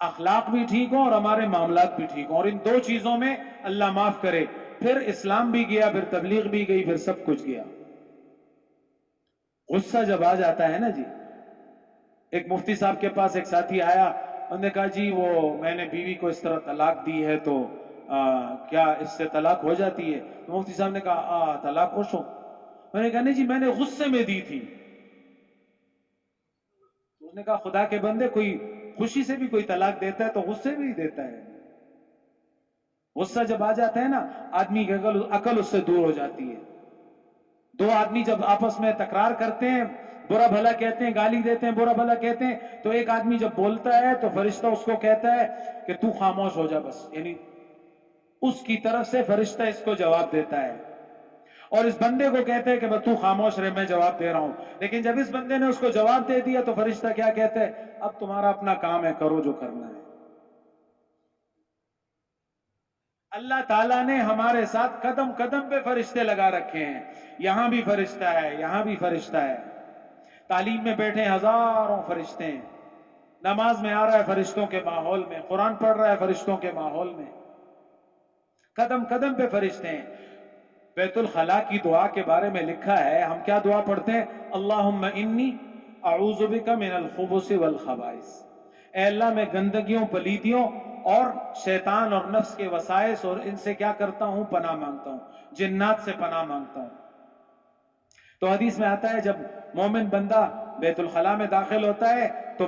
اخلاق بھی ٹھیک ہوں اور ہمارے معاملات بھی ٹھیک ہوں، اور ان دو چیزوں میں اللہ معاف کرے، پھر اسلام بھی گیا، پھر تبلیغ بھی گئی، پھر سب کچھ گیا۔ غصہ جب آ جاتا ہے نا جی، ایک مفتی صاحب کے پاس ایک ساتھی آیا، انہوں نے کہا جی وہ میں نے بیوی کو اس طرح طلاق دی ہے تو کیا اس سے طلاق ہو جاتی ہے؟ تو مفتی صاحب نے کہا طلاق خوش ہو؟ میں نے کہا نہیں جی میں نے غصے میں دی تھی۔ اس نے کہا خدا کے بندے، کوئی خوشی سے بھی کوئی طلاق دیتا ہے تو غصے میں ہی دیتا ہے۔ غصہ جب آ جاتا ہے نا، آدمی کی عقل اس سے دور ہو جاتی ہے۔ دو آدمی جب آپس میں تکرار کرتے ہیں، برا بھلا کہتے ہیں، گالی دیتے ہیں، برا بھلا کہتے ہیں، تو ایک آدمی جب بولتا ہے تو فرشتہ اس کو کہتا ہے کہ تو خاموش ہو جا بس، یعنی اس کی طرف سے فرشتہ اس کو جواب دیتا ہے، اور اس بندے کو کہتے ہیں کہ بس تو خاموش رہے، میں جواب دے رہا ہوں۔ لیکن جب اس بندے نے اس کو جواب دے دیا تو فرشتہ کیا کہتا ہے؟ اب تمہارا اپنا کام ہے، کرو جو کرنا ہے۔ اللہ تعالیٰ نے ہمارے ساتھ قدم قدم پہ فرشتے لگا رکھے ہیں، یہاں بھی فرشتہ ہے، یہاں بھی فرشتہ ہے، تعلیم میں بیٹھے ہزاروں فرشتے ہیں، نماز میں آ رہا ہے فرشتوں کے ماحول میں، قرآن پڑھ رہا ہے فرشتوں کے ماحول میں، قدم قدم پہ فرشتے ہیں۔ بیت الخلاء کی دعا کے بارے میں لکھا ہے، ہم کیا دعا پڑھتے ہیں؟ اللہم انی اعوذ بک من الخبث والخبائث، اے اللہ میں گندگیوں، پلیدیوں اور شیطان اور نفس کے وسائس اور ان سے کیا کرتا ہوں؟ پناہ مانگتا ہوں، جنات سے پناہ مانگتا ہوں۔ تو حدیث میں آتا ہے جب مومن بندہ بیت الخلاء میں داخل ہوتا ہے تو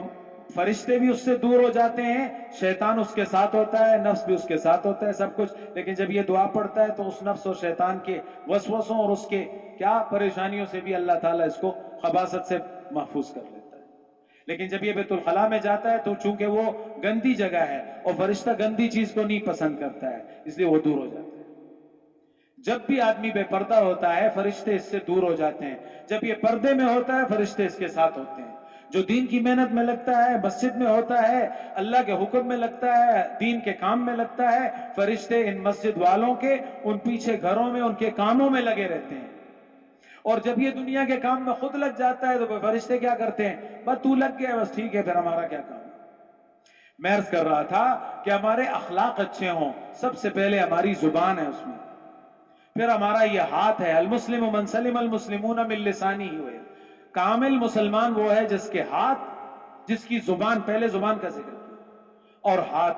فرشتے بھی اس سے دور ہو جاتے ہیں، شیطان اس کے ساتھ ہوتا ہے، نفس بھی اس کے ساتھ ہوتا ہے، سب کچھ۔ لیکن جب یہ دعا پڑھتا ہے تو اس نفس اور شیطان کے وسوسوں اور اس کے کیا پریشانیوں سے بھی اللہ تعالیٰ اس کو خباثت سے محفوظ کر لیتا ہے۔ لیکن جب یہ بیت الخلاء میں جاتا ہے تو چونکہ وہ گندی جگہ ہے اور فرشتہ گندی چیز کو نہیں پسند کرتا ہے، اس لیے وہ دور ہو جاتا ہے۔ جب بھی آدمی بے پردہ ہوتا ہے فرشتے اس سے دور ہو جاتے ہیں، جب یہ پردے میں ہوتا ہے فرشتے اس کے ساتھ ہوتے ہیں۔ جو دین کی محنت میں لگتا ہے، مسجد میں ہوتا ہے، اللہ کے حکم میں لگتا ہے، دین کے کام میں لگتا ہے، فرشتے ان مسجد والوں کے ان پیچھے گھروں میں ان کے کاموں میں لگے رہتے ہیں۔ اور جب یہ دنیا کے کام میں خود لگ جاتا ہے تو فرشتے کیا کرتے ہیں؟ بس تو لگ گیا، بس ٹھیک ہے، پھر ہمارا کیا کام۔ میں عرض کر رہا تھا کہ ہمارے اخلاق اچھے ہوں، سب سے پہلے ہماری زبان ہے اس میں، پھر ہمارا یہ ہاتھ ہے، المسلم من سلم المسلمون من لسانہ ہوئے، کامل مسلمان وہ ہے جس کے ہاتھ، جس کی زبان، پہلے زبان کا ذکر کیا، اور ہاتھ،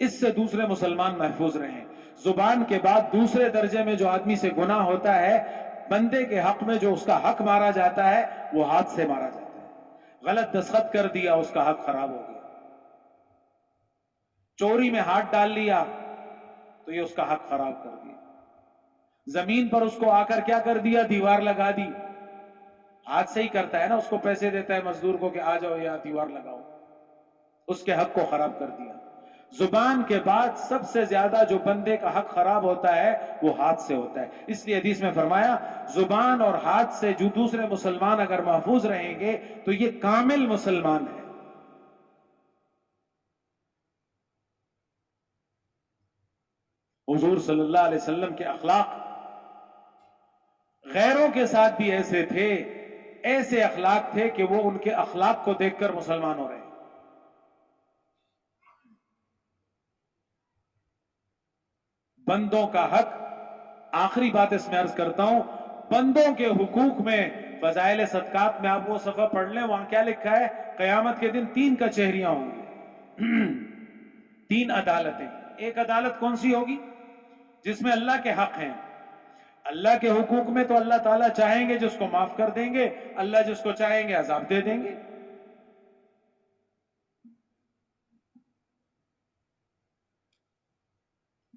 اس سے دوسرے مسلمان محفوظ رہیں۔ زبان کے بعد دوسرے درجے میں جو آدمی سے گناہ ہوتا ہے، بندے کے حق میں جو اس کا حق مارا جاتا ہے، وہ ہاتھ سے مارا جاتا ہے۔ غلط دستخط کر دیا، اس کا حق خراب ہو گیا۔ چوری میں ہاتھ ڈال لیا تو یہ اس کا حق خراب کر دیا۔ زمین پر اس کو آ کر کیا کر دیا؟ دیوار لگا دی۔ ہاتھ سے ہی کرتا ہے نا، اس کو پیسے دیتا ہے مزدور کو کہ آ جاؤ یا دیوار لگاؤ، اس کے حق کو خراب کر دیا۔ زبان کے بعد سب سے زیادہ جو بندے کا حق خراب ہوتا ہے وہ ہاتھ سے ہوتا ہے۔ اس لیے حدیث میں فرمایا زبان اور ہاتھ سے جو دوسرے مسلمان اگر محفوظ رہیں گے تو یہ کامل مسلمان ہے۔ حضور صلی اللہ علیہ وسلم کے اخلاق غیروں کے ساتھ بھی ایسے تھے، ایسے اخلاق تھے کہ وہ ان کے اخلاق کو دیکھ کر مسلمان ہو رہے ہیں۔ بندوں کا حق، آخری بات اس میں عرض کرتا ہوں، بندوں کے حقوق میں فضائل صدقات میں آپ وہ صفحہ پڑھ لیں، وہاں کیا لکھا ہے؟ قیامت کے دن 3 کچہریاں ہوں گی، 3 عدالتیں۔ ایک عدالت کون سی ہوگی؟ جس میں اللہ کے حق ہیں۔ اللہ کے حقوق میں تو اللہ تعالیٰ چاہیں گے جس کو معاف کر دیں گے، اللہ جس کو چاہیں گے عذاب دے دیں گے۔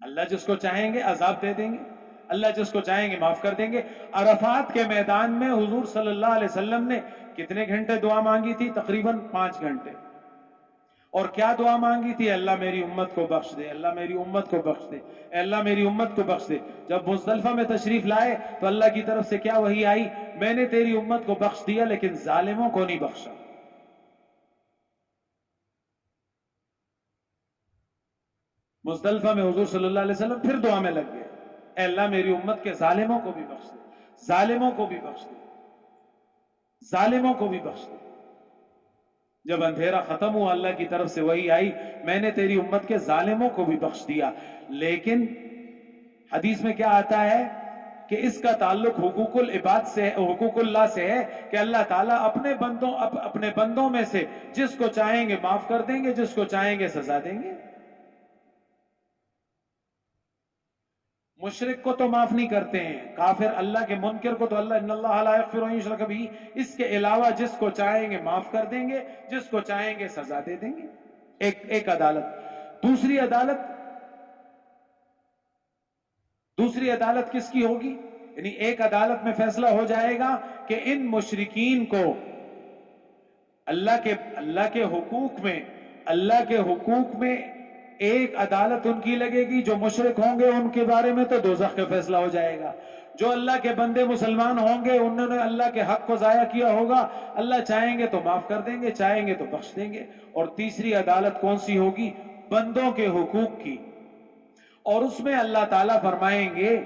اللہ جس کو چاہیں گے عذاب دے دیں گے، اللہ جس کو چاہیں گے معاف کر دیں گے۔ عرفات کے میدان میں حضور صلی اللہ علیہ وسلم نے کتنے گھنٹے دعا مانگی تھی؟ تقریباً 5 گھنٹے۔ اور کیا دعا مانگی تھی؟ اللہ میری امت کو بخش دے، اللہ میری امت کو بخش دے، اے اللہ میری امت کو بخش دے۔ جب مزدلفہ میں تشریف لائے تو اللہ کی طرف سے کیا وحی آئی؟ میں نے تیری امت کو بخش دیا لیکن ظالموں کو نہیں بخشا۔ مزدلفہ میں حضور صلی اللہ علیہ وسلم پھر دعا میں لگ گئے، اے اللہ میری امت کے ظالموں کو بھی بخش دے، ظالموں کو بھی بخش دے، ظالموں کو بھی بخش دے۔ جب اندھیرا ختم ہوا اللہ کی طرف سے وہی آئی، میں نے تیری امت کے ظالموں کو بھی بخش دیا. لیکن حدیث میں کیا آتا ہے کہ اس کا تعلق حقوق العباد سے، حقوق اللہ سے ہے کہ اللہ تعالیٰ اپنے بندوں میں سے جس کو چاہیں گے معاف کر دیں گے، جس کو چاہیں گے سزا دیں گے. مشرک کو تو معاف نہیں کرتے ہیں، کافر اللہ کے منکر کو تو اللہ ان اللہ لا یغفر ان یشرک بہ، اس کے علاوہ جس کو چاہیں گے معاف کر دیں گے، جس کو چاہیں گے سزا دے دیں گے. ایک عدالت. دوسری عدالت کس کی ہوگی؟ یعنی ایک عدالت میں فیصلہ ہو جائے گا کہ ان مشرکین کو اللہ کے حقوق میں ایک عدالت ان کی لگے گی، جو مشرک ہوں گے ان کے بارے میں تو دوزخ کا فیصلہ ہو جائے گا. جو اللہ کے بندے مسلمان ہوں گے، انہوں نے اللہ کے حق کو ضائع کیا ہوگا، اللہ چاہیں گے تو معاف کر دیں گے، چاہیں گے تو بخش دیں گے. اور تیسری عدالت کون سی ہوگی؟ بندوں کے حقوق کی. اور اس میں اللہ تعالیٰ فرمائیں گے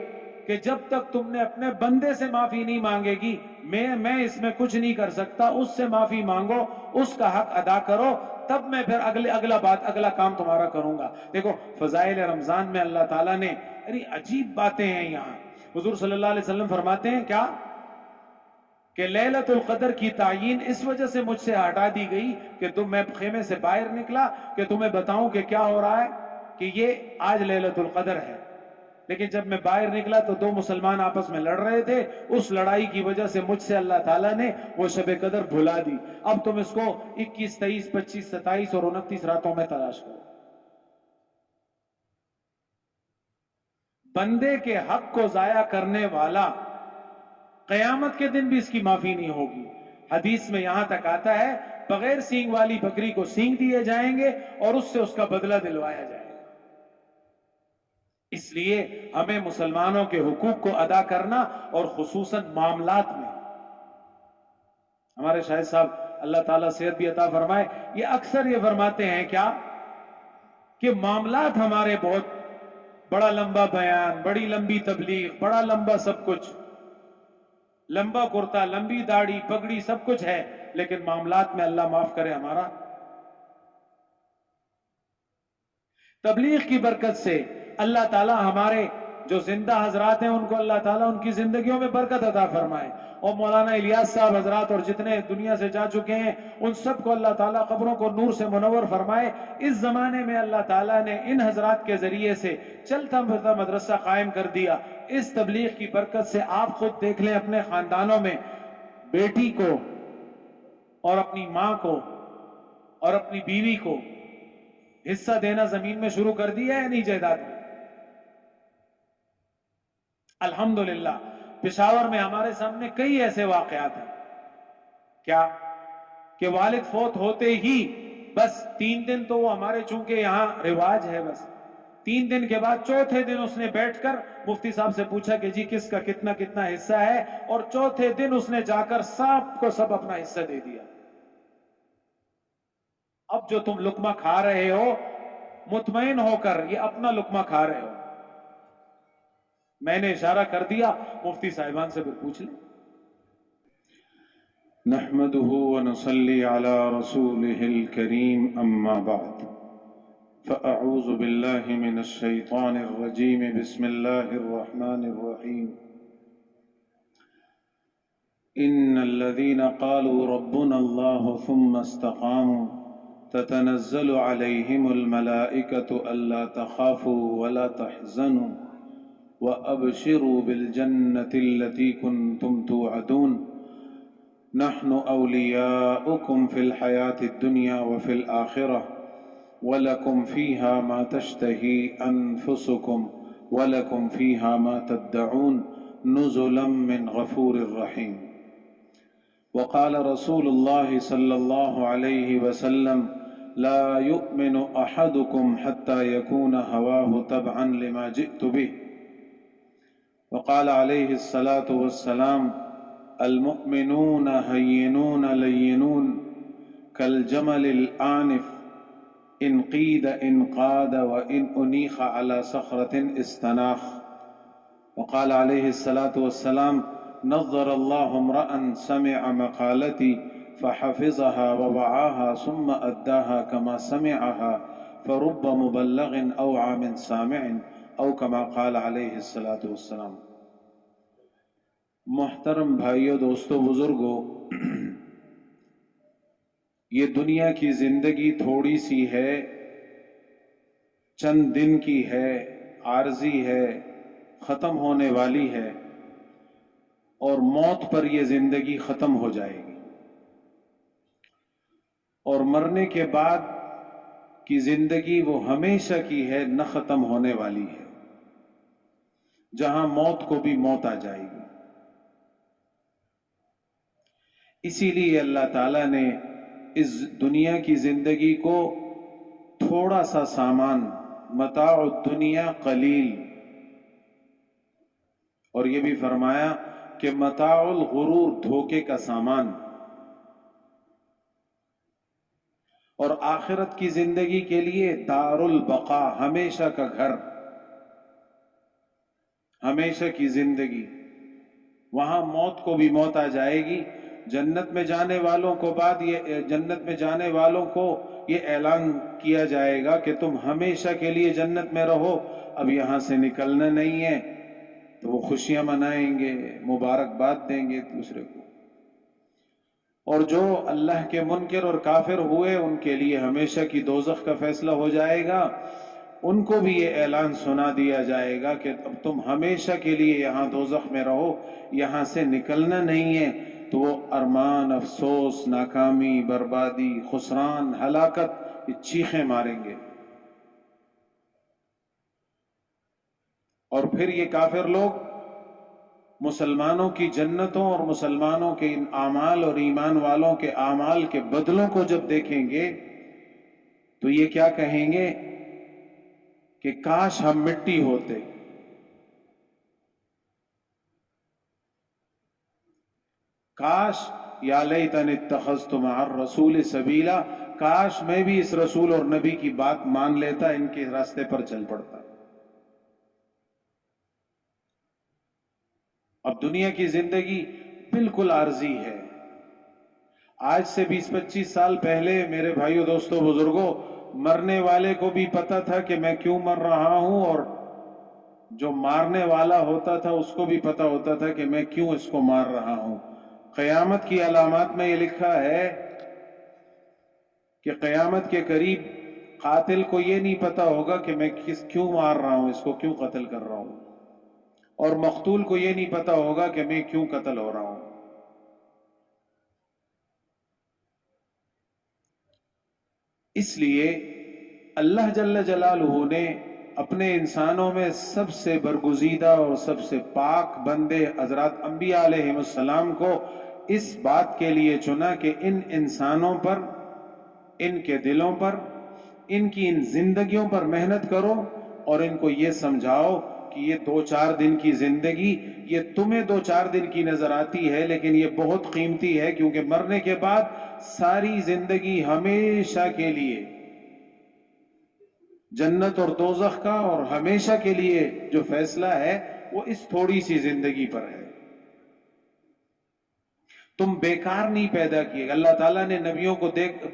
کہ جب تک تم نے اپنے بندے سے معافی نہیں مانگے گی، میں اس میں کچھ نہیں کر سکتا. اس سے معافی مانگو، اس کا حق ادا کرو، تب میں پھر اگلا کام تمہارا کروں گا. دیکھو فضائل رمضان میں اللہ تعالیٰ نے عجیب باتیں ہیں. یہاں حضور صلی اللہ علیہ وسلم فرماتے ہیں کیا کہ لیلۃ القدر کی تعیین اس وجہ سے مجھ سے ہٹا دی گئی کہ میں خیمے سے باہر نکلا کہ تمہیں بتاؤں کہ کیا ہو رہا ہے، کہ یہ آج لیلۃ القدر ہے. لیکن جب میں باہر نکلا تو دو مسلمان آپس میں لڑ رہے تھے، اس لڑائی کی وجہ سے مجھ سے اللہ تعالیٰ نے وہ شب قدر بھلا دی. اب تم اس کو 21، 23، 25، 27 اور 29 راتوں میں تلاش کرو. بندے کے حق کو ضائع کرنے والا قیامت کے دن بھی اس کی معافی نہیں ہوگی. حدیث میں یہاں تک آتا ہے بغیر سینگ والی بکری کو سینگ دیے جائیں گے اور اس سے اس کا بدلہ دلوایا جائے گا. اس لیے ہمیں مسلمانوں کے حقوق کو ادا کرنا، اور خصوصاً معاملات میں. ہمارے شاہد صاحب اللہ تعالیٰ صحت بھی عطا فرمائے، یہ اکثر یہ فرماتے ہیں کیا کہ معاملات ہمارے بہت بڑا لمبا بیان، بڑی لمبی تبلیغ، بڑا لمبا سب کچھ، لمبا کرتا، لمبی داڑھی، پگڑی، سب کچھ ہے، لیکن معاملات میں اللہ معاف کرے ہمارا. تبلیغ کی برکت سے اللہ تعالیٰ ہمارے جو زندہ حضرات ہیں ان کو اللہ تعالیٰ ان کی زندگیوں میں برکت عطا فرمائے. اور مولانا الیاس صاحب حضرات اور جتنے دنیا سے جا چکے ہیں ان سب کو اللہ تعالیٰ قبروں کو نور سے منور فرمائے. اس زمانے میں اللہ تعالیٰ نے ان حضرات کے ذریعے سے چلتا پھرتا مدرسہ قائم کر دیا. اس تبلیغ کی برکت سے آپ خود دیکھ لیں اپنے خاندانوں میں بیٹی کو اور اپنی ماں کو اور اپنی بیوی کو حصہ دینا زمین میں شروع کر دیا ہے نہیں جائیداد میں. الحمدللہ پشاور میں ہمارے سامنے کئی ایسے واقعات ہیں کیا کہ والد فوت ہوتے ہی بس 3 دن تو وہ ہمارے چونکہ یہاں رواج ہے، بس 3 دن کے بعد چوتھے دن اس نے بیٹھ کر مفتی صاحب سے پوچھا کہ جی کس کا کتنا کتنا حصہ ہے، اور چوتھے دن اس نے جا کر سب کو سب اپنا حصہ دے دیا. اب جو تم لقمہ کھا رہے ہو مطمئن ہو کر یہ اپنا لقمہ کھا رہے ہو. میں نے اشارہ کر دیا، مفتی صاحبان سے پھر پوچھ لیں. نحمده ونصلي على رسوله الكريم اما بعد فاعوذ بالله من الشيطان الرجيم بسم الله الرحمن الرحيم. ان الذين قالوا ربنا الله ثم استقاموا تتنزل عليهم الملائكة الا تخافوا ولا تحزنوا وأبشروا بالجنة التي كنتم توعدون نحن أولياؤكم في الحياة الدنيا وفي الآخرة ولكم فيها ما تشتهي أنفسكم ولكم فيها ما تدعون نزلا من غفور رحيم. وقال رسول الله صلى الله عليه وسلم لا يؤمن أحدكم حتى يكون هواه تبعا لما جئت به. وقال عليه الصلاة والسلام المؤمنون هينون لينون كالجمل الآنف إن قيد انقاد وإن أنيخ على صخرة استناخ. وقال عليه الصلاة والسلام نظر الله امرأ سمع مقالتي فحفظها ووعاها ثم أداها كما سمعها فرب مبلغ أوعى من سامع او كما قال علیہ الصلوۃ والسلام۔ محترم بھائیو، دوستو، بزرگو، یہ دنیا کی زندگی تھوڑی سی ہے، چند دن کی ہے، عارضی ہے، ختم ہونے والی ہے، اور موت پر یہ زندگی ختم ہو جائے گی، اور مرنے کے بعد کی زندگی وہ ہمیشہ کی ہے، نہ ختم ہونے والی ہے، جہاں موت کو بھی موت آ جائے گی۔ اسی لیے اللہ تعالیٰ نے اس دنیا کی زندگی کو تھوڑا سا سامان، متاع الدنیا قلیل، اور یہ بھی فرمایا کہ متاع الغرور، دھوکے کا سامان، اور آخرت کی زندگی کے لیے دار البقا، ہمیشہ کا گھر، ہمیشہ کی زندگی۔ وہاں موت کو بھی موت آ جائے گی۔ جنت میں جانے والوں کو جنت میں جانے والوں کو یہ اعلان کیا جائے گا کہ تم ہمیشہ کے لیے جنت میں رہو، اب یہاں سے نکلنا نہیں ہے، تو وہ خوشیاں منائیں گے، مبارکباد دیں گے دوسرے کو۔ اور جو اللہ کے منکر اور کافر ہوئے، ان کے لیے ہمیشہ کی دوزخ کا فیصلہ ہو جائے گا۔ ان کو بھی یہ اعلان سنا دیا جائے گا کہ اب تم ہمیشہ کے لیے یہاں دوزخ میں رہو، یہاں سے نکلنا نہیں ہے۔ تو وہ ارمان، افسوس، ناکامی، بربادی، خسران، ہلاکت، یہ چیخیں ماریں گے۔ اور پھر یہ کافر لوگ مسلمانوں کی جنتوں اور مسلمانوں کے ان اعمال اور ایمان والوں کے اعمال کے بدلوں کو جب دیکھیں گے تو یہ کیا کہیں گے کہ کاش ہم مٹی ہوتے، کاش یا لیتنی اتخذت مع الرسول سبیلا، کاش میں بھی اس رسول اور نبی کی بات مان لیتا، ان کے راستے پر چل پڑتا۔ اب دنیا کی زندگی بالکل عارضی ہے۔ آج سے 20-25 سال پہلے میرے بھائیو، دوستو، بزرگوں، مرنے والے کو بھی پتا تھا کہ میں کیوں مر رہا ہوں، اور جو مارنے والا ہوتا تھا اس کو بھی پتا ہوتا تھا کہ میں کیوں اس کو مار رہا ہوں۔ قیامت کی علامات میں یہ لکھا ہے کہ قیامت کے قریب قاتل کو یہ نہیں پتا ہوگا کہ میں کیوں مار رہا ہوں، اس کو کیوں قتل کر رہا ہوں، اور مقتول کو یہ نہیں پتا ہوگا کہ میں کیوں قتل ہو رہا ہوں۔ اس لیے اللہ جل جلالہ نے اپنے انسانوں میں سب سے برگزیدہ اور سب سے پاک بندے حضرات انبیاء علیہ السلام کو اس بات کے لیے چنا کہ ان انسانوں پر، ان کے دلوں پر، ان کی ان زندگیوں پر محنت کرو، اور ان کو یہ سمجھاؤ کہ یہ 2-4 دن کی زندگی، یہ تمہیں 2-4 دن کی نظر آتی ہے، لیکن یہ بہت قیمتی ہے، کیونکہ مرنے کے بعد ساری زندگی ہمیشہ کے لیے جنت اور دوزخ کا، اور ہمیشہ کے لیے جو فیصلہ ہے وہ اس تھوڑی سی زندگی پر ہے۔ تم بیکار نہیں پیدا کیے۔ اللہ تعالیٰ نے نبیوں کو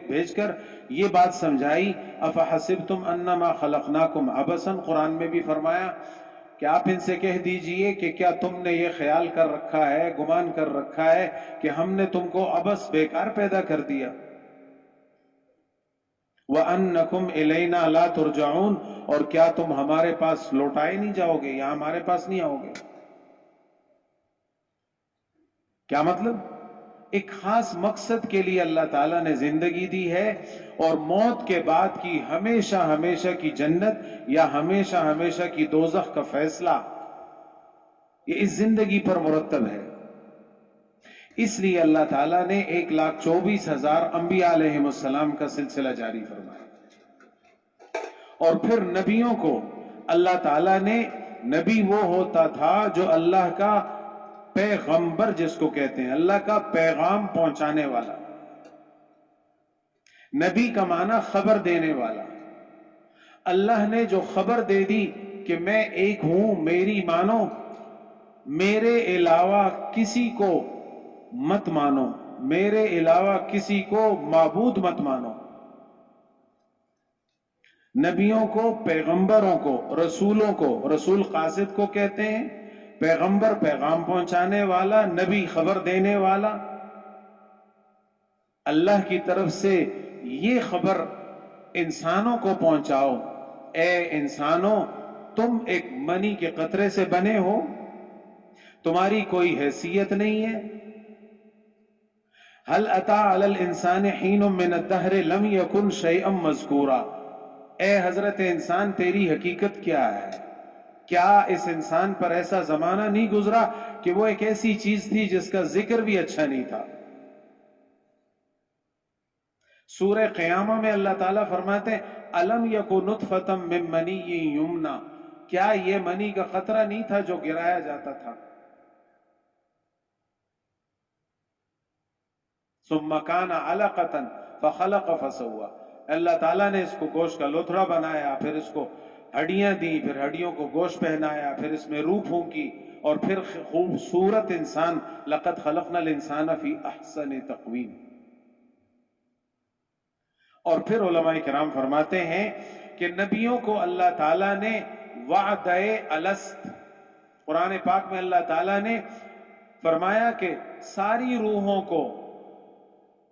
بھیج کر یہ بات سمجھائی، افحسبتم انما خلقناکم عبثا، قرآن میں بھی فرمایا کہ آپ ان سے کہہ دیجئے کہ کیا تم نے یہ خیال کر رکھا ہے، گمان کر رکھا ہے کہ ہم نے تم کو عبث، بیکار پیدا کر دیا۔ وَأَنَّكُمْ إِلَيْنَا لَا تُرْجَعُونَ، اور کیا تم ہمارے پاس لوٹائے نہیں جاؤ گے، یا ہمارے پاس نہیں آؤ گے۔ کیا مطلب؟ ایک خاص مقصد کے لیے اللہ تعالیٰ نے زندگی دی ہے، اور موت کے بعد کی ہمیشہ ہمیشہ کی جنت یا ہمیشہ ہمیشہ کی دوزخ کا فیصلہ یہ اس زندگی پر مرتب ہے۔ اس لیے اللہ تعالیٰ نے 1,24,000 انبیاء علیہ السلام کا سلسلہ جاری فرمایا، اور پھر نبیوں کو اللہ تعالیٰ نے، نبی وہ ہوتا تھا جو اللہ کا پیغمبر جس کو کہتے ہیں، اللہ کا پیغام پہنچانے والا۔ نبی کا معنی خبر دینے والا۔ اللہ نے جو خبر دے دی کہ میں ایک ہوں، میری مانو، میرے علاوہ کسی کو مت مانو، میرے علاوہ کسی کو معبود مت مانو. نبیوں کو، پیغمبروں کو، رسولوں کو، رسول قاصد کو کہتے ہیں، پیغمبر پیغام پہنچانے والا، نبی خبر دینے والا. اللہ کی طرف سے یہ خبر انسانوں کو پہنچاؤ، اے انسانوں تم ایک منی کے قطرے سے بنے ہو، تمہاری کوئی حیثیت نہیں ہے. هل اتى على الانسان حين من الدهر لم يكن شيئا مذكورا. اے حضرت انسان تیری حقیقت کیا ہے؟ کیا اس انسان پر ایسا زمانہ نہیں گزرا کہ وہ ایک ایسی چیز تھی جس کا ذکر بھی اچھا نہیں تھا؟ سورہ قیامہ میں اللہ تعالیٰ فرماتے ہیں الم یکن نطفۃ من منی یمنا، کیا یہ منی کا قطرہ نہیں تھا جو گرایا جاتا تھا؟ ثم کان علقۃ فخلق فسوى، اللہ تعالیٰ نے اس کو گوشت کا لوتھڑا بنایا، پھر اس کو ہڈیاں دیں، پھر ہڈیوں کو گوشت پہنایا، پھر اس میں روح پھونکی، اور پھر خوبصورت انسان لقد خلقنا الانسان فی احسن تقویم. اور پھر علماء کرام فرماتے ہیں کہ نبیوں کو اللہ تعالیٰ نے وعدہ الست، قرآن پاک میں اللہ تعالیٰ نے فرمایا کہ ساری روحوں کو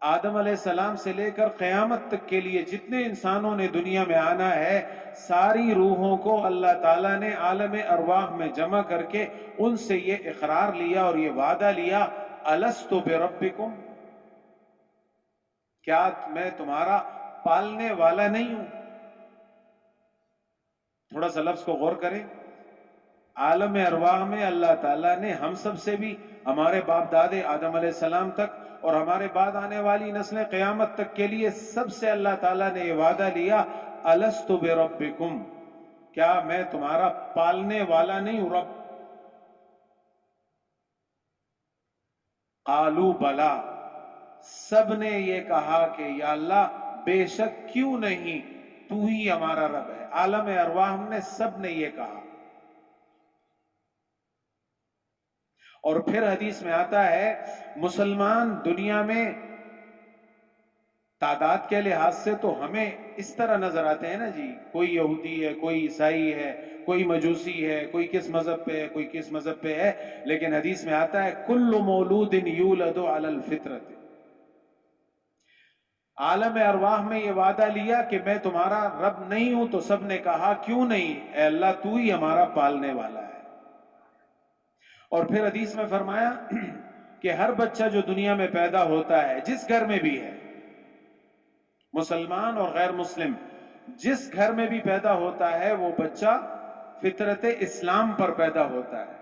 آدم علیہ السلام سے لے کر قیامت تک کے لیے جتنے انسانوں نے دنیا میں آنا ہے، ساری روحوں کو اللہ تعالیٰ نے عالم ارواح میں جمع کر کے ان سے یہ اقرار لیا اور یہ وعدہ لیا الست بربکم، کیا میں تمہارا پالنے والا نہیں ہوں؟ تھوڑا سا لفظ کو غور کریں. عالم ارواح میں اللہ تعالیٰ نے ہم سب سے بھی، ہمارے باپ دادے آدم علیہ السلام تک اور ہمارے بعد آنے والی نسلیں قیامت تک کے لیے سب سے اللہ تعالیٰ نے یہ وعدہ لیا الست بربکم، کیا میں تمہارا پالنے والا نہیں ہوں رب؟ قالوا بلا، سب نے یہ کہا کہ یا اللہ بے شک کیوں نہیں، تو ہی ہمارا رب ہے. عالم ارواح نے سب نے یہ کہا. اور پھر حدیث میں آتا ہے مسلمان دنیا میں تعداد کے لحاظ سے تو ہمیں اس طرح نظر آتے ہیں نا جی، کوئی یہودی ہے، کوئی عیسائی ہے، کوئی مجوسی ہے، کوئی کس مذہب پہ ہے، کوئی کس مذہب پہ ہے، لیکن حدیث میں آتا ہے کل مولود یولد علی الفطرۃ. عالم ارواح میں یہ وعدہ لیا کہ میں تمہارا رب نہیں ہوں، تو سب نے کہا کیوں نہیں، اے اللہ تو ہی ہمارا پالنے والا ہے. اور پھر حدیث میں فرمایا کہ ہر بچہ جو دنیا میں پیدا ہوتا ہے، جس گھر میں بھی ہے، مسلمان اور غیر مسلم، جس گھر میں بھی پیدا ہوتا ہے وہ بچہ فطرت اسلام پر پیدا ہوتا ہے.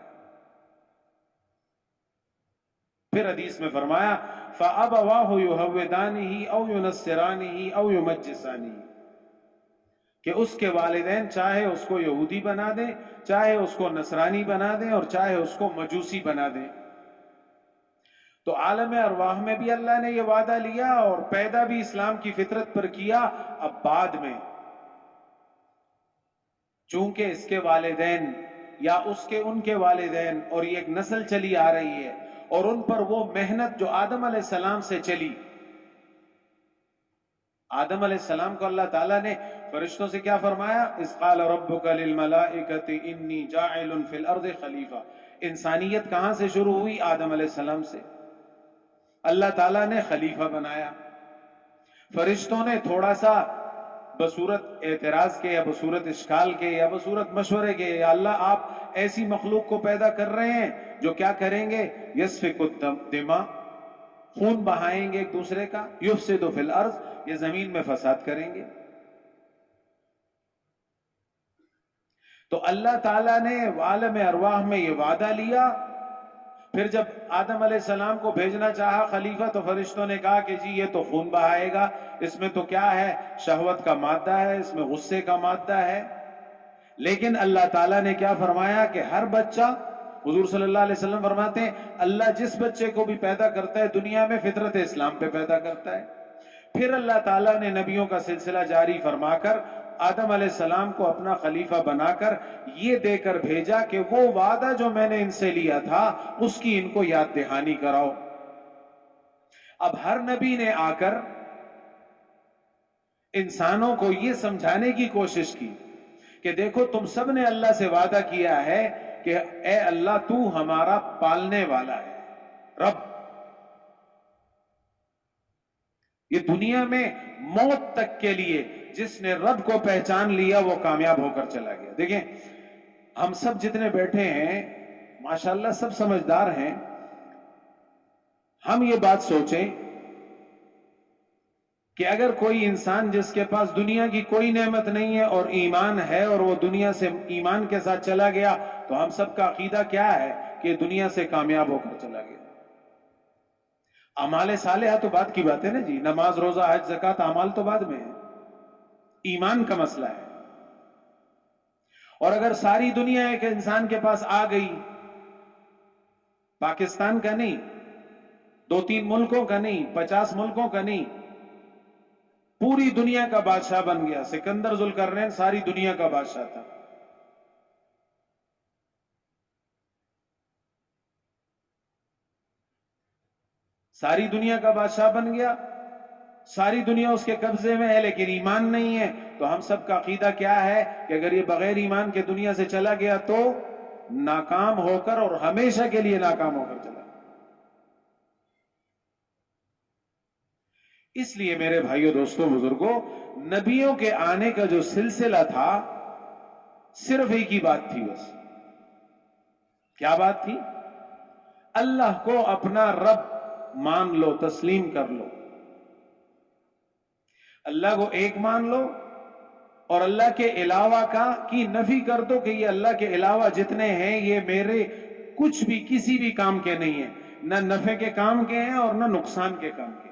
پھر حدیث میں فرمایا فَأَبَوَاهُ يُهَوِّدَانِهِ أَوْ يُنَصِّرَانِهِ أَوْ يُمَجِّسَانِهِ، کہ اس کے والدین چاہے اس کو یہودی بنا دیں، چاہے اس کو نصرانی بنا دیں، اور چاہے اس کو مجوسی بنا دیں. تو عالم ارواح میں بھی اللہ نے یہ وعدہ لیا اور پیدا بھی اسلام کی فطرت پر کیا. اب بعد میں چونکہ اس کے والدین یا اس کے ان کے والدین اور یہ ایک نسل چلی آ رہی ہے، اور ان پر وہ محنت جو آدم علیہ السلام سے چلی. آدم علیہ السلام کو اللہ تعالیٰ نے فرشتوں سے کیا فرمایا؟ اذ قال ربک للملائکۃ انی جاعل فی الارض خلیفہ. انسانیت کہاں سے شروع ہوئی؟ آدم علیہ السلام سے. اللہ تعالیٰ نے خلیفہ بنایا. فرشتوں نے تھوڑا سا بصورت اعتراض کے یا بصورت اشکال کے یا بصورت مشورے کے، یا اللہ آپ ایسی مخلوق کو پیدا کر رہے ہیں جو کیا کریں گے؟ یسفک الدماء، خون بہائیں گے ایک دوسرے کا، یفسد فی الارض، یہ زمین میں فساد کریں گے. تو اللہ تعالیٰ نے عالم ارواح میں یہ وعدہ لیا. پھر جب آدم علیہ السلام کو بھیجنا چاہا خلیفہ، تو فرشتوں نے کہا کہ جی یہ تو خون بہائے گا، اس میں تو کیا ہے؟ شہوت کا مادہ ہے، اس میں غصے کا مادہ ہے. لیکن اللہ تعالیٰ نے کیا فرمایا کہ ہر بچہ، حضور صلی اللہ علیہ وسلم فرماتے ہیں اللہ جس بچے کو بھی پیدا کرتا ہے دنیا میں فطرت اسلام پہ پیدا کرتا ہے. پھر اللہ تعالیٰ نے نبیوں کا سلسلہ جاری فرما کر آدم علیہ السلام کو اپنا خلیفہ بنا کر یہ دے کر بھیجا کہ وہ وعدہ جو میں نے ان سے لیا تھا اس کی ان کو یاد دہانی کراؤ. اب ہر نبی نے آ کر انسانوں کو یہ سمجھانے کی کوشش کی کہ دیکھو تم سب نے اللہ سے وعدہ کیا ہے کہ اے اللہ تو ہمارا پالنے والا ہے رب. یہ دنیا میں موت تک کے لیے جس نے رب کو پہچان لیا وہ کامیاب ہو کر چلا گیا. دیکھیں ہم سب جتنے بیٹھے ہیں ماشاءاللہ سب سمجھدار ہیں. ہم یہ بات سوچیں کہ اگر کوئی انسان جس کے پاس دنیا کی کوئی نعمت نہیں ہے اور ایمان ہے اور وہ دنیا سے ایمان کے ساتھ چلا گیا تو ہم سب کا عقیدہ کیا ہے کہ دنیا سے کامیاب ہو کر چلا گیا. اعمال صالحہ تو بات کی بات ہے نا جی, نماز روزہ حج زکات اعمال تو بعد میں ہے, ایمان کا مسئلہ ہے. اور اگر ساری دنیا ایک انسان کے پاس آ گئی, پاکستان کا نہیں, 2-3 ملکوں کا نہیں, 50 ملکوں کا نہیں, پوری دنیا کا بادشاہ بن گیا. سکندر ذوالقرنین ساری دنیا کا بادشاہ تھا. ساری دنیا کا بادشاہ بن گیا, ساری دنیا اس کے قبضے میں ہے, لیکن ایمان نہیں ہے. تو ہم سب کا عقیدہ کیا ہے کہ اگر یہ بغیر ایمان کے دنیا سے چلا گیا تو ناکام ہو کر اور ہمیشہ کے لیے ناکام ہو کر چلا. اس لیے میرے بھائیوں دوستوں بزرگوں, نبیوں کے آنے کا جو سلسلہ تھا صرف ایک ہی بات تھی بس. کیا بات تھی؟ اللہ کو اپنا رب مان لو, تسلیم کر لو. اللہ کو ایک مان لو اور اللہ کے علاوہ کی نفی کر دو کہ یہ اللہ کے علاوہ جتنے ہیں یہ میرے کچھ بھی کسی بھی کام کے نہیں ہیں, نہ نفع کے کام کے ہیں اور نہ نقصان کے کام کے.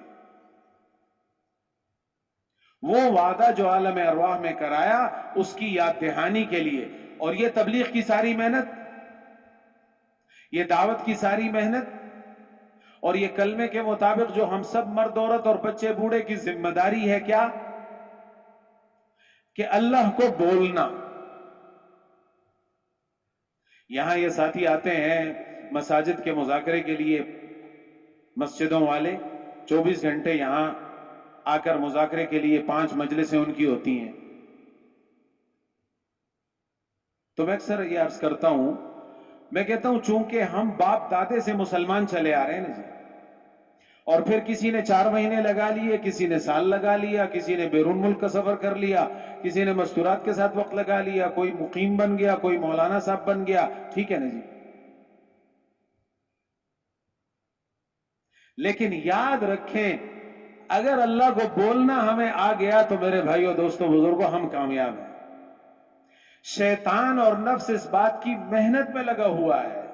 وہ وعدہ جو عالم ارواح میں کرایا اس کی یاد دہانی کے لیے, اور یہ تبلیغ کی ساری محنت, یہ دعوت کی ساری محنت اور یہ کلمے کے مطابق جو ہم سب مرد عورت اور بچے بوڑھے کی ذمہ داری ہے کیا کہ اللہ کو بولنا. یہاں یہ ساتھی آتے ہیں مساجد کے مذاکرے کے لیے, مسجدوں والے 24 گھنٹے یہاں آ کر مذاکرے کے لیے 5 مجلسیں ان کی ہوتی ہیں. تو میں اکثر یہ عرض کرتا ہوں, میں کہتا ہوں چونکہ ہم باپ دادے سے مسلمان چلے آ رہے ہیں نا جی, اور پھر کسی نے 4 مہینے لگا لیے, کسی نے سال لگا لیا, کسی نے بیرون ملک کا سفر کر لیا, کسی نے مستورات کے ساتھ وقت لگا لیا, کوئی مقیم بن گیا, کوئی مولانا صاحب بن گیا, ٹھیک ہے نا جی. لیکن یاد رکھیں اگر اللہ کو بولنا ہمیں آ گیا تو میرے بھائیوں دوستوں بزرگوں ہم کامیاب ہیں. شیطان اور نفس اس بات کی محنت میں لگا ہوا ہے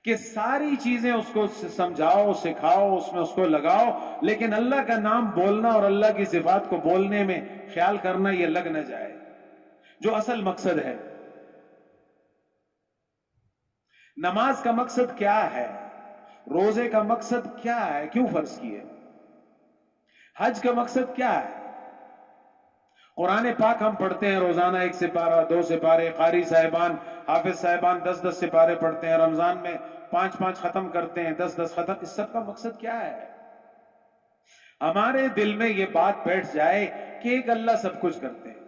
کہ ساری چیزیں اس کو سمجھاؤ, سکھاؤ, اس میں اس کو لگاؤ, لیکن اللہ کا نام بولنا اور اللہ کی صفات کو بولنے میں خیال کرنا یہ لگ نہ جائے جو اصل مقصد ہے. نماز کا مقصد کیا ہے, روزے کا مقصد کیا ہے, کیوں فرض کیے, حج کا مقصد کیا ہے. قرآن پاک ہم پڑھتے ہیں روزانہ 1 سپارہ 2 سپارے, قاری صاحبان حافظ صاحبان 10-10 سپارے پڑھتے ہیں, رمضان میں 5-5 ختم کرتے ہیں, 10-10 ختم. اس سب کا مقصد کیا ہے؟ ہمارے دل میں یہ بات بیٹھ جائے کہ ایک اللہ سب کچھ کرتے ہیں,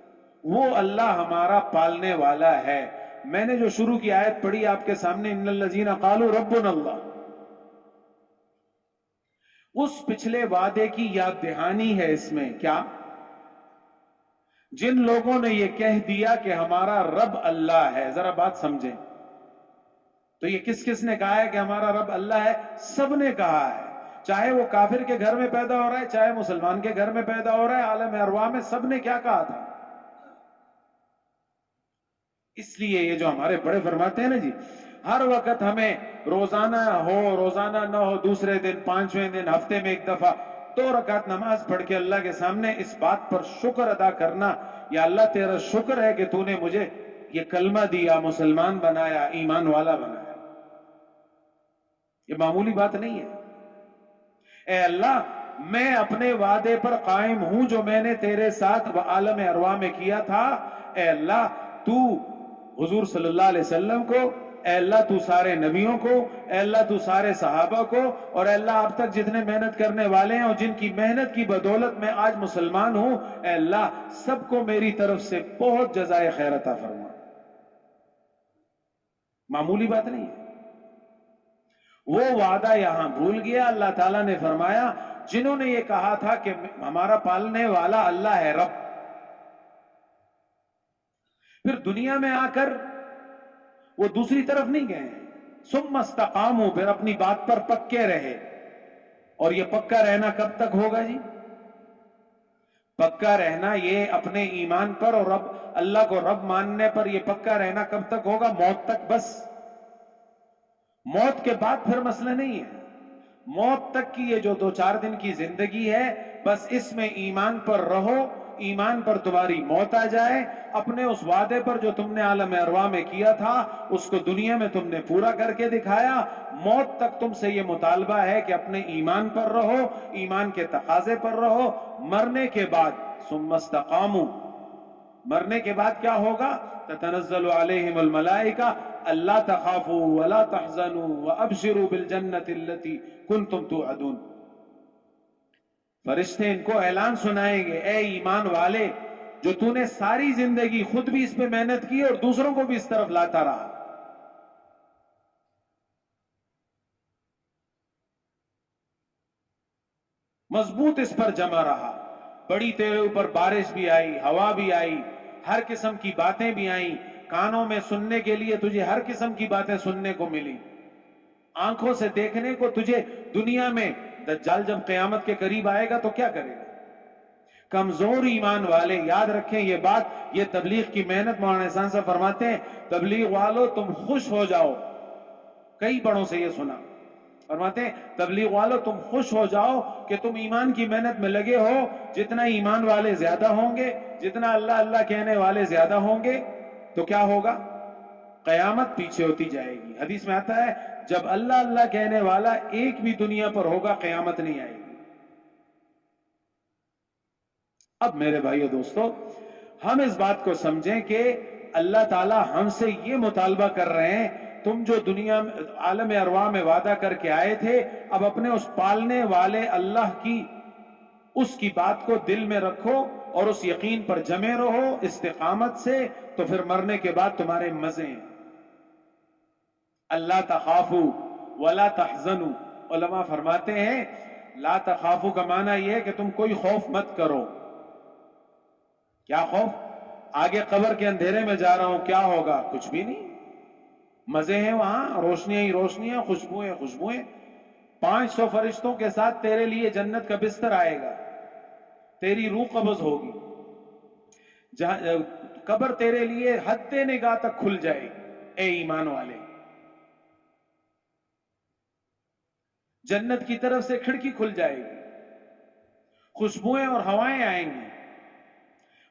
وہ اللہ ہمارا پالنے والا ہے. میں نے جو شروع کی آیت پڑھی آپ کے سامنے, ان الذین قالوا ربنا اللہ, اس پچھلے وعدے کی یاد دہانی ہے اس میں. کیا؟ جن لوگوں نے یہ کہہ دیا کہ ہمارا رب اللہ ہے, ذرا بات سمجھیں تو یہ کس کس نے کہا ہے کہ ہمارا رب اللہ ہے؟ سب نے کہا ہے, چاہے وہ کافر کے گھر میں پیدا ہو رہا ہے, چاہے مسلمان کے گھر میں پیدا ہو رہا ہے, عالم ارواح میں سب نے کیا کہا تھا. اس لیے یہ جو ہمارے بڑے فرماتے ہیں نا جی, ہر وقت ہمیں روزانہ ہو روزانہ نہ ہو, دوسرے دن, 5ویں دن, ہفتے میں 1 دفعہ 2 رکعت نماز پڑھ کے اللہ کے سامنے اس بات پر شکر ادا کرنا, یا اللہ تیرا شکر ہے کہ تو نے مجھے یہ کلمہ دیا, مسلمان بنایا, ایمان والا بنایا. یہ معمولی بات نہیں ہے. اے اللہ میں اپنے وعدے پر قائم ہوں جو میں نے تیرے ساتھ عالم ارواح میں کیا تھا. اے اللہ تو حضور صلی اللہ علیہ وسلم کو اے اللہ تو سارے نبیوں کو، اے اللہ تو سارے صحابہ کو، اور اے اللہ اب تک جتنے محنت کرنے والے ہیں اور جن کی محنت کی بدولت میں آج مسلمان ہوں، اے اللہ سب کو میری طرف سے بہت جزائے خیر عطا فرما۔ معمولی بات نہیں ہے۔ وہ وعدہ یہاں بھول گیا۔ اللہ تعالیٰ نے فرمایا جنہوں نے یہ کہا تھا کہ ہمارا پالنے والا اللہ ہے رب، پھر دنیا میں آ کر وہ دوسری طرف نہیں گئے، ثم استقاموا، پھر اپنی بات پر پکے رہے۔ اور یہ پکا رہنا کب تک ہوگا جی؟ پکا رہنا یہ اپنے ایمان پر اور رب اللہ کو رب ماننے پر یہ پکا رہنا کب تک ہوگا؟ موت تک بس۔ موت کے بعد پھر مسئلہ نہیں ہے۔ موت تک کی یہ جو 2-4 دن کی زندگی ہے، بس اس میں ایمان پر رہو، ایمان پر تمہاری موت آ جائے، اپنے اس وعدے پر جو تم نے عالم ارواح میں کیا تھا اس کو دنیا میں تم نے پورا کر کے دکھایا۔ موت تک تم سے یہ مطالبہ ہے کہ اپنے ایمان پر رہو، ایمان کے تقاضے پر رہو۔ مرنے کے بعد ثم استقاموا، مرنے کے بعد کیا ہوگا؟ تتنزل علیہم الملائکہ الا تخافوا ولا تحزنوا وابشروا بالجنۃ التي کنتم توعدون۔ فرشتے ان کو اعلان سنائیں گے، اے ایمان والے جو تو نے ساری زندگی خود بھی اس پہ محنت کی اور دوسروں کو بھی اس طرف لاتا رہا، مضبوط اس پر جمع رہا، بڑی تیرے اوپر بارش بھی آئی، ہوا بھی آئی، ہر قسم کی باتیں بھی آئیں، کانوں میں سننے کے لیے تجھے ہر قسم کی باتیں سننے کو ملی، آنکھوں سے دیکھنے کو تجھے دنیا میں دجال جب قیامت کے قریب آئے گا تو کیا کرے گا؟ کمزور ایمان والے یاد رکھیں یہ بات، یہ تبلیغ کی محنت مولانا احسان صاحب فرماتے ہیں تبلیغ والو تم خوش ہو جاؤ، کئی بڑوں سے یہ سنا، فرماتے ہیں تبلیغ والو تم خوش ہو جاؤ کہ تم ایمان کی محنت میں لگے ہو، جتنا ایمان والے زیادہ ہوں گے، جتنا اللہ اللہ کہنے والے زیادہ ہوں گے تو کیا ہوگا؟ قیامت پیچھے ہوتی جائے گی۔ حدیث میں آتا ہے جب اللہ اللہ کہنے والا ایک بھی دنیا پر ہوگا قیامت نہیں آئے گی۔ اب میرے بھائیو دوستو، ہم اس بات کو سمجھیں کہ اللہ تعالی ہم سے یہ مطالبہ کر رہے ہیں تم جو دنیا میں عالم ارواح میں وعدہ کر کے آئے تھے، اب اپنے اس پالنے والے اللہ کی اس کی بات کو دل میں رکھو اور اس یقین پر جمے رہو استقامت سے، تو پھر مرنے کے بعد تمہارے مزے ہیں۔ اللہ تخافوا ولا تحزنوا، علماء فرماتے ہیں لا تخافوا کا معنی یہ ہے کہ تم کوئی خوف مت کرو۔ کیا خوف؟ آگے قبر کے اندھیرے میں جا رہا ہوں، کیا ہوگا؟ کچھ بھی نہیں، مزے ہیں وہاں، روشنیاں ہی روشنیاں، خوشبوئیں خوشبوئیں، 500 فرشتوں کے ساتھ تیرے لیے جنت کا بستر آئے گا، تیری روح قبض ہوگی، قبر تیرے لیے حد نگاہ تک کھل جائے گی۔ اے ایمان والے، جنت کی طرف سے کھڑکی کھل جائے گی، خوشبوئیں اور ہوائیں آئیں گی۔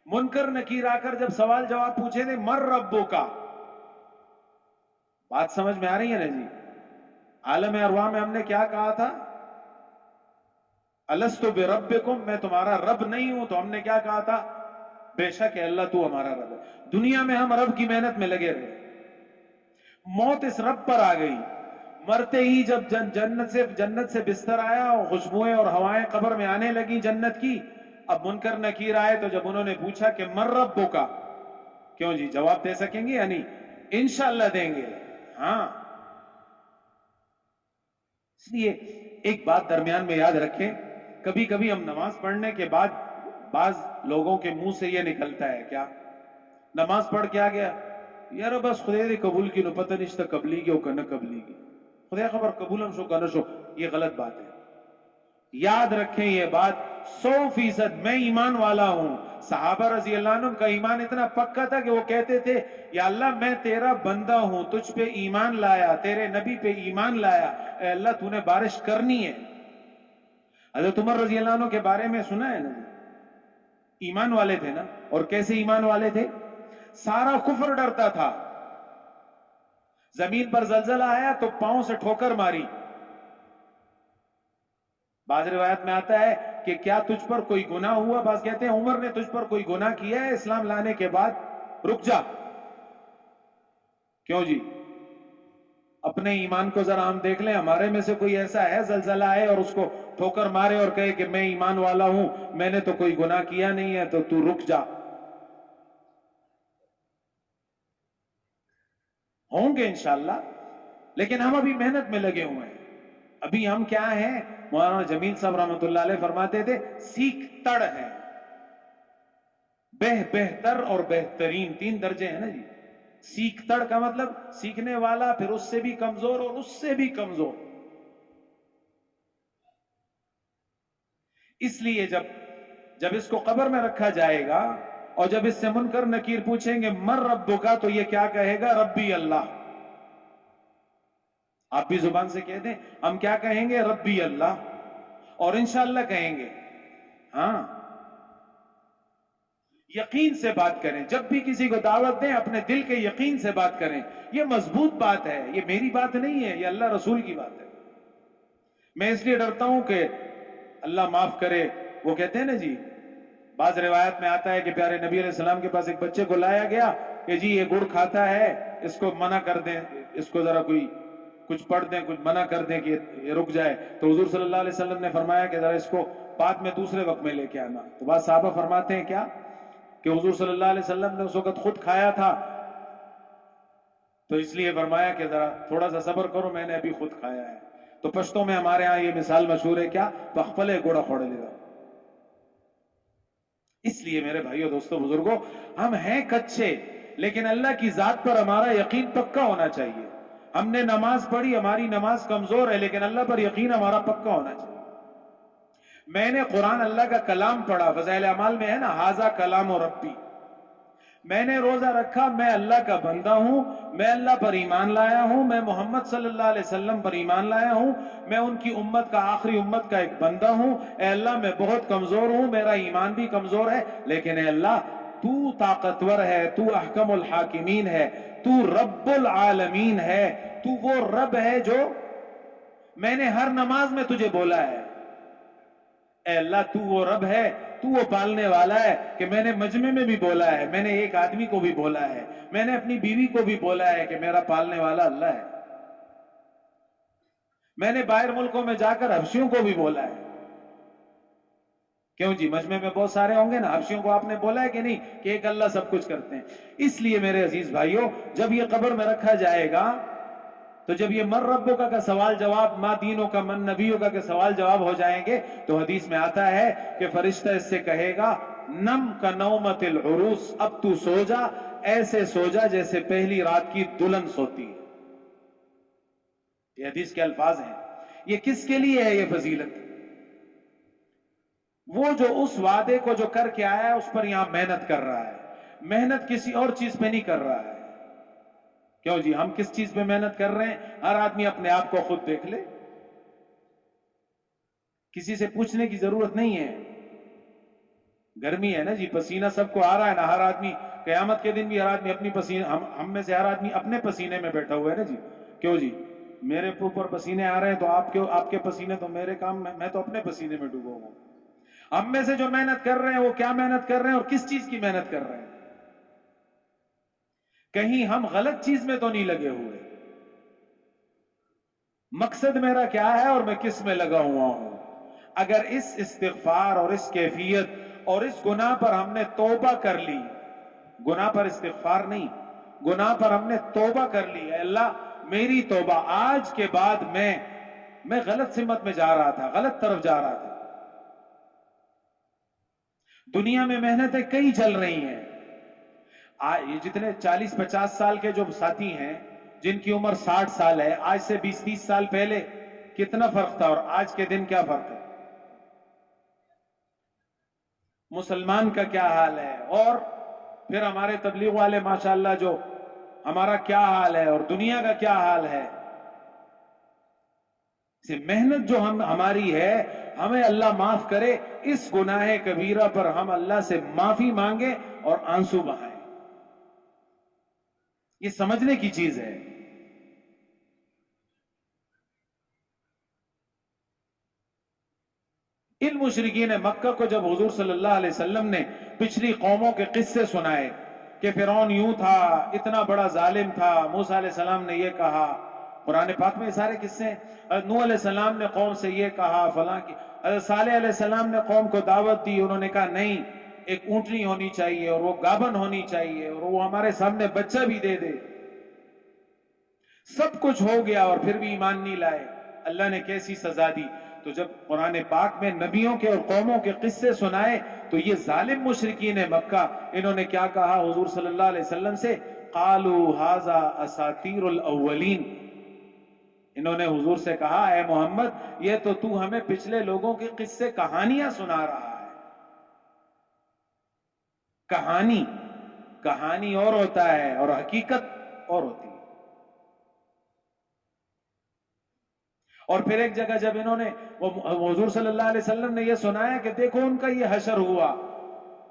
منکر نکیر آ کر جب سوال جواب پوچھے تھے مر ربو کا، بات سمجھ میں آ رہی ہے نا جی؟ عالم ارواح میں ہم نے کیا کہا تھا؟ الستو بربکم، میں تمہارا رب نہیں ہوں، تو ہم نے کیا کہا تھا؟ بے شک ہے اللہ تو ہمارا رب ہے۔ دنیا میں ہم رب کی محنت میں لگے رہے، موت اس رب پر آ گئی، مرتے ہی جب جنت سے بستر آیا اور خوشبوئیں اور ہوائیں قبر میں آنے لگی جنت کی، اب منکر نکیر آئے تو جب انہوں نے پوچھا کہ مر ربو کا، کیوں جی جواب دے سکیں گے یا نہیں؟ انشاءاللہ دیں گے، ہاں۔ اس لیے ایک بات درمیان میں یاد رکھیں، کبھی کبھی ہم نماز پڑھنے کے بعد بعض لوگوں کے منہ سے یہ نکلتا ہے، کیا نماز پڑھ کے آ گیا یار بس خدا دے قبول کی نو پتہ نشتا قبلی گی او نہ قبلی گی، خدا خبر قبول ہم شو کا نہ شو، یہ غلط بات ہے۔ یاد رکھیں یہ بات 100% میں ایمان والا ہوں۔ صحابہ رضی اللہ عنہ کا ایمان اتنا پکا تھا کہ وہ کہتے تھے یا اللہ میں تیرا بندہ ہوں، تجھ پہ ایمان لایا، تیرے نبی پہ ایمان لایا، اے اللہ تو نے بارش کرنی ہے۔ حضرت عمر رضی اللہ عنہ کے بارے میں سنا ہے نا، ایمان والے تھے نا، اور کیسے ایمان والے تھے؟ سارا کفر ڈرتا تھا، زمین پر زلزلہ آیا تو پاؤں سے ٹھوکر ماری۔ بعض روایت میں آتا ہے کہ کیا تجھ پر کوئی گناہ ہوا؟ بعض کہتے ہیں عمر نے تجھ پر کوئی گناہ کیا ہے اسلام لانے کے بعد؟ رک جا، کیوں جی؟ اپنے ایمان کو ذرا ہم دیکھ لیں. ہمارے میں سے کوئی ایسا ہے زلزلہ آئے اور اس کو ٹھوکر مارے اور کہے کہ میں ایمان والا ہوں, میں نے تو کوئی گناہ کیا نہیں ہے, تو رک جا. ہوں گے انشاءاللہ, لیکن ہم ابھی محنت میں لگے ہوئے ہیں. ابھی ہم کیا ہیں, مولانا جمیل صاحب رحمۃ اللہ علیہ فرماتے تھے, سیکھ تڑ ہیں. بہتر اور بہترین 3 درجے ہیں نا جی. سیکھ تڑ کا مطلب سیکھنے والا, پھر اس سے بھی کمزور اور اس سے بھی کمزور. اس لیے جب اس کو قبر میں رکھا جائے گا اور جب اس سے منکر نکیر پوچھیں گے من ربک, تو یہ کیا کہے گا, ربی اللہ. آپ بھی زبان سے کہہ دیں, ہم کیا کہیں گے, ربی اللہ, اور انشاءاللہ کہیں گے. ہاں, یقین سے بات کریں. جب بھی کسی کو دعوت دیں اپنے دل کے یقین سے بات کریں. یہ مضبوط بات ہے, یہ میری بات نہیں ہے, یہ اللہ رسول کی بات ہے. میں اس لیے ڈرتا ہوں کہ اللہ معاف کرے, وہ کہتے ہیں نا جی, بعض روایت میں آتا ہے کہ پیارے نبی علیہ السلام کے پاس ایک بچے کو لایا گیا کہ جی یہ گڑ کھاتا ہے, اس کو منع کر دیں, اس کو ذرا کوئی کچھ پڑھ دیں, کچھ منع کر دیں کہ یہ رک جائے. تو حضور صلی اللہ علیہ وسلم نے فرمایا کہ ذرا اس کو بعد میں دوسرے وقت میں لے کے آنا. تو بعض صحابہ فرماتے ہیں کیا کہ حضور صلی اللہ علیہ وسلم نے اس وقت خود کھایا تھا, تو اس لیے فرمایا کہ ذرا تھوڑا سا صبر کرو, میں نے ابھی خود کھایا ہے. تو پشتوں میں ہمارے ہاں یہ مثال مشہور ہے, کیا, پخپلے گوڑا کھوڑے لے رہا. اس لیے میرے بھائیو دوستو بزرگوں, ہم ہیں کچے, لیکن اللہ کی ذات پر ہمارا یقین پکا ہونا چاہیے. ہم نے نماز پڑھی, ہماری نماز کمزور ہے, لیکن اللہ پر یقین ہمارا پکا ہونا چاہیے. میں نے قرآن اللہ کا کلام پڑھا, فضائل اعمال میں ہے نا, ھذا کلام ربی. میں نے روزہ رکھا, میں اللہ کا بندہ ہوں, میں اللہ پر ایمان لایا ہوں, میں محمد صلی اللہ علیہ وسلم پر ایمان لایا ہوں, میں ان کی امت کا, آخری امت کا ایک بندہ ہوں. اے اللہ میں بہت کمزور ہوں, میرا ایمان بھی کمزور ہے, لیکن اے اللہ تو طاقتور ہے, تو احکم الحاکمین ہے, تو رب العالمین ہے, تو وہ رب ہے جو میں نے ہر نماز میں تجھے بولا ہے. اے اللہ تو وہ رب ہے, تو وہ پالنے والا ہے کہ میں نے مجمع میں بھی بولا ہے, میں نے ایک آدمی کو بھی بولا ہے, میں نے اپنی بیوی کو بھی بولا ہے کہ میرا پالنے والا اللہ ہے. میں نے باہر ملکوں میں جا کر حبشیوں کو بھی بولا ہے. کیوں جی, مجمع میں بہت سارے ہوں گے نا, حبشیوں کو آپ نے بولا ہے کہ نہیں کہ ایک اللہ سب کچھ کرتے ہیں. اس لیے میرے عزیز بھائیوں, جب یہ قبر میں رکھا جائے گا, تو جب یہ من ربک کا سوال جواب, ما دینوں کا, من نبیوں کا کے سوال جواب ہو جائیں گے, تو حدیث میں آتا ہے کہ فرشتہ اس سے کہے گا, نم کا نومت العروس, اب تو سو جا, ایسے سو جا جیسے پہلی رات کی دلہن سوتی ہے. یہ حدیث کے الفاظ ہیں. یہ کس کے لیے ہے یہ فضیلت؟ وہ جو اس وعدے کو جو کر کے آیا ہے اس پر یہاں محنت کر رہا ہے. محنت کسی اور چیز پہ نہیں کر رہا ہے. کیوں جی, ہم کس چیز پہ محنت کر رہے ہیں؟ ہر آدمی اپنے آپ کو خود دیکھ لے, کسی سے پوچھنے کی ضرورت نہیں ہے. گرمی ہے نا جی, پسینہ سب کو آ رہا ہے نا, ہر آدمی قیامت کے دن بھی ہر آدمی اپنی پسینے, ہم میں سے ہر آدمی اپنے پسینے میں بیٹھا ہوا ہے نا جی. کیوں جی, میرے اوپر پسینے آ رہے ہیں تو آپ کے پسینے تو میرے کام میں تو اپنے پسینے میں ڈوبا ہوں. ہم میں سے جو محنت کر رہے ہیں وہ کیا محنت کر رہے ہیں اور کس چیز کی محنت کر رہے ہیں؟ کہیں ہم غلط چیز میں تو نہیں لگے ہوئے. مقصد میرا کیا ہے اور میں کس میں لگا ہوا ہوں؟ اگر اس استغفار اور اس کیفیت اور اس گناہ پر ہم نے توبہ کر لی, گناہ پر استغفار نہیں, گناہ پر ہم نے توبہ کر لی, اے اللہ میری توبہ, آج کے بعد میں غلط سمت میں جا رہا تھا, غلط طرف جا رہا تھا. دنیا میں محنتیں کئی چل رہی ہیں. یہ جتنے 40-50 سال کے جو ساتھی ہیں جن کی عمر 60 سال ہے, آج سے 20-30 سال پہلے کتنا فرق تھا اور آج کے دن کیا فرق ہے؟ مسلمان کا کیا حال ہے, اور پھر ہمارے تبلیغ والے ماشاءاللہ جو ہمارا کیا حال ہے, اور دنیا کا کیا حال ہے. محنت جو ہماری ہے, ہمیں اللہ معاف کرے. اس گناہ کبیرہ پر ہم اللہ سے معافی مانگیں اور آنسو بہائیں. یہ سمجھنے کی چیز ہے. ان مشرکین مکہ کو جب حضور صلی اللہ علیہ وسلم نے پچھلی قوموں کے قصے سنائے کہ فرعون یوں تھا, اتنا بڑا ظالم تھا, موسیٰ علیہ السلام نے یہ کہا, قرآن پاک میں سارے قصے ہیں. نوح علیہ السلام نے قوم سے یہ کہا فلاں کی. صالح علیہ السلام نے قوم کو دعوت دی, انہوں نے کہا نہیں, ایک اونٹنی ہونی چاہیے اور وہ گابن ہونی چاہیے اور وہ ہمارے سامنے بچہ بھی دے دے. سب کچھ ہو گیا اور پھر بھی ایمان نہیں لائے. اللہ نے کیسی سزا دی. تو جب قرآن پاک میں نبیوں کے اور قوموں کے قصے سنائے تو یہ ظالم مشرکین مکہ, انہوں نے کیا کہا حضور صلی اللہ علیہ وسلم سے؟ قالوا ھذا اساطیر الاولین. انہوں نے حضور سے کہا اے محمد یہ تو ہمیں پچھلے لوگوں کے قصے کہانیاں سنا رہا ہے. کہانی اور ہوتا ہے اور حقیقت اور ہوتی ہے. اور پھر ایک جگہ جب انہوں نے حضور صلی اللہ علیہ وسلم نے یہ سنایا کہ دیکھو ان کا یہ حشر ہوا,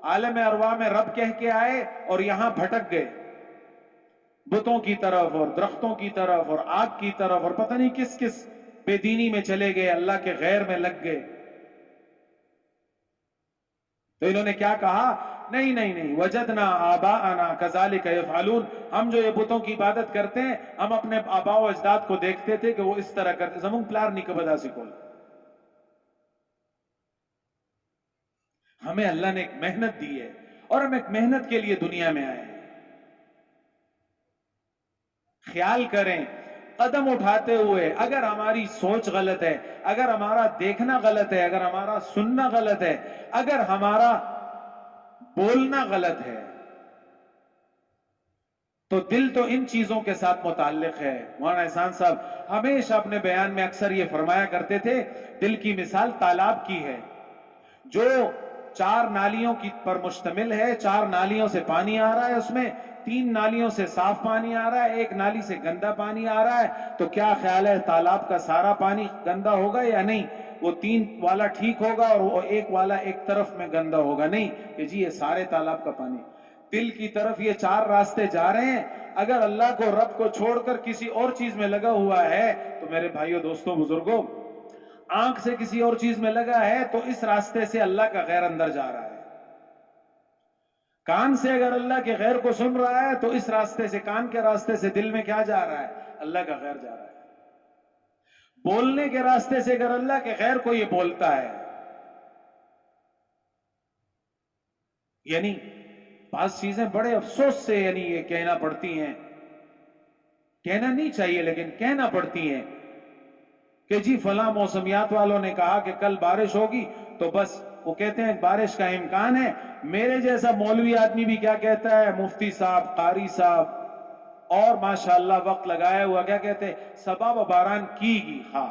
عالم ارواح میں رب کہہ کے آئے اور یہاں بھٹک گئے بتوں کی طرف اور درختوں کی طرف اور آگ کی طرف اور پتہ نہیں کس کس بے دینی میں چلے گئے, اللہ کے غیر میں لگ گئے. تو انہوں نے کیا کہا؟ نہیں وجدنا آباءنا کذالک یفعلون. ہم جو یہ بتوں کی عبادت کرتے ہیں ہم اپنے آباء و اجداد کو دیکھتے تھے کہ وہ اس طرح کرتے. زمون پلار نہیں کبدا سکول. ہمیں اللہ نے ایک محنت دی ہے اور ہم ایک محنت کے لیے دنیا میں آئے ہیں. خیال کریں قدم اٹھاتے ہوئے اگر ہماری سوچ غلط ہے, اگر ہمارا دیکھنا غلط ہے, اگر ہمارا سننا غلط ہے, اگر ہمارا بولنا غلط ہے تو دل تو ان چیزوں کے ساتھ متعلق ہے. مولانا احسان صاحب ہمیشہ اپنے بیان میں اکثر یہ فرمایا کرتے تھے دل کی مثال تالاب کی ہے جو 4 نالیوں کی پر مشتمل ہے. 4 نالیوں سے پانی آ رہا ہے, اس میں 3 نالیوں سے صاف پانی آ رہا ہے, 1 نالی سے گندا پانی آ رہا ہے. تو کیا خیال ہے تالاب کا سارا پانی گندا ہوگا یا نہیں؟ وہ 3 والا ٹھیک ہوگا اور وہ 1 والا ایک طرف میں گندا ہوگا؟ نہیں کہ جی یہ سارے تالاب کا پانی. دل کی طرف یہ 4 راستے جا رہے ہیں. اگر اللہ کو رب کو چھوڑ کر کسی اور چیز میں لگا ہوا ہے تو میرے بھائیوں دوستوں بزرگوں, آنکھ سے کسی اور چیز میں لگا ہے تو اس راستے سے اللہ کا غیر اندر جا رہا ہے. کان سے اگر اللہ کے غیر کو سن رہا ہے تو اس راستے سے, کان کے راستے سے دل میں کیا جا رہا ہے؟ اللہ کا غیر جا رہا ہے. بولنے کے راستے سے اگر اللہ کے غیر کو یہ بولتا ہے, یعنی بعض چیزیں بڑے افسوس سے یعنی یہ کہنا پڑتی ہیں, کہنا نہیں چاہیے لیکن کہنا پڑتی ہیں کہ جی فلاں موسمیات والوں نے کہا کہ کل بارش ہوگی تو بس وہ کہتے ہیں بارش کا امکان ہے. میرے جیسا مولوی آدمی بھی کیا کہتا ہے, مفتی صاحب, قاری صاحب اور ماشاءاللہ وقت لگایا ہوا کیا کہتے ہیں, صبا و باران کی گی. ہاں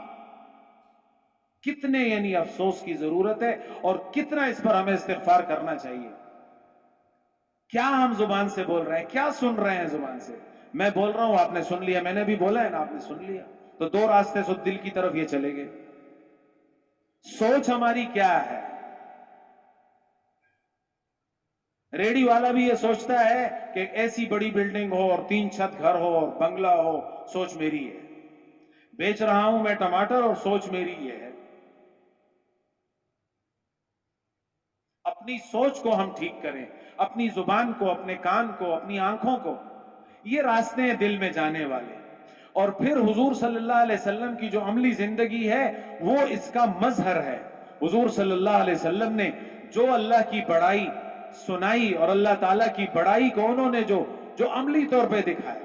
کتنے یعنی افسوس کی ضرورت ہے اور کتنا اس پر ہمیں استغفار کرنا چاہیے. کیا ہم زبان سے بول رہے ہیں, کیا سن رہے ہیں زبان سے؟ میں بول رہا ہوں آپ نے سن لیا, میں نے بھی بولا ہے نا آپ نے سن لیا. تو 2 راستے سے دل کی طرف یہ چلے گئے. سوچ ہماری کیا ہے؟ ریڈی والا بھی یہ سوچتا ہے کہ ایسی بڑی بلڈنگ ہو اور 3 چھت گھر ہو اور بنگلہ ہو, سوچ میری ہے. بیچ رہا ہوں میں ٹماٹر اور سوچ میری یہ ہے. اپنی سوچ کو ہم ٹھیک کریں, اپنی زبان کو, اپنے کان کو, اپنی آنکھوں کو. یہ راستے ہیں دل میں جانے والے. اور پھر حضور صلی اللہ علیہ وسلم کی جو عملی زندگی ہے وہ اس کا مظہر ہے. حضور صلی اللہ علیہ وسلم نے جو اللہ کی بڑائی سنائی اور اللہ تعالیٰ کی بڑائی کو انہوں نے جو عملی طور پہ دکھایا.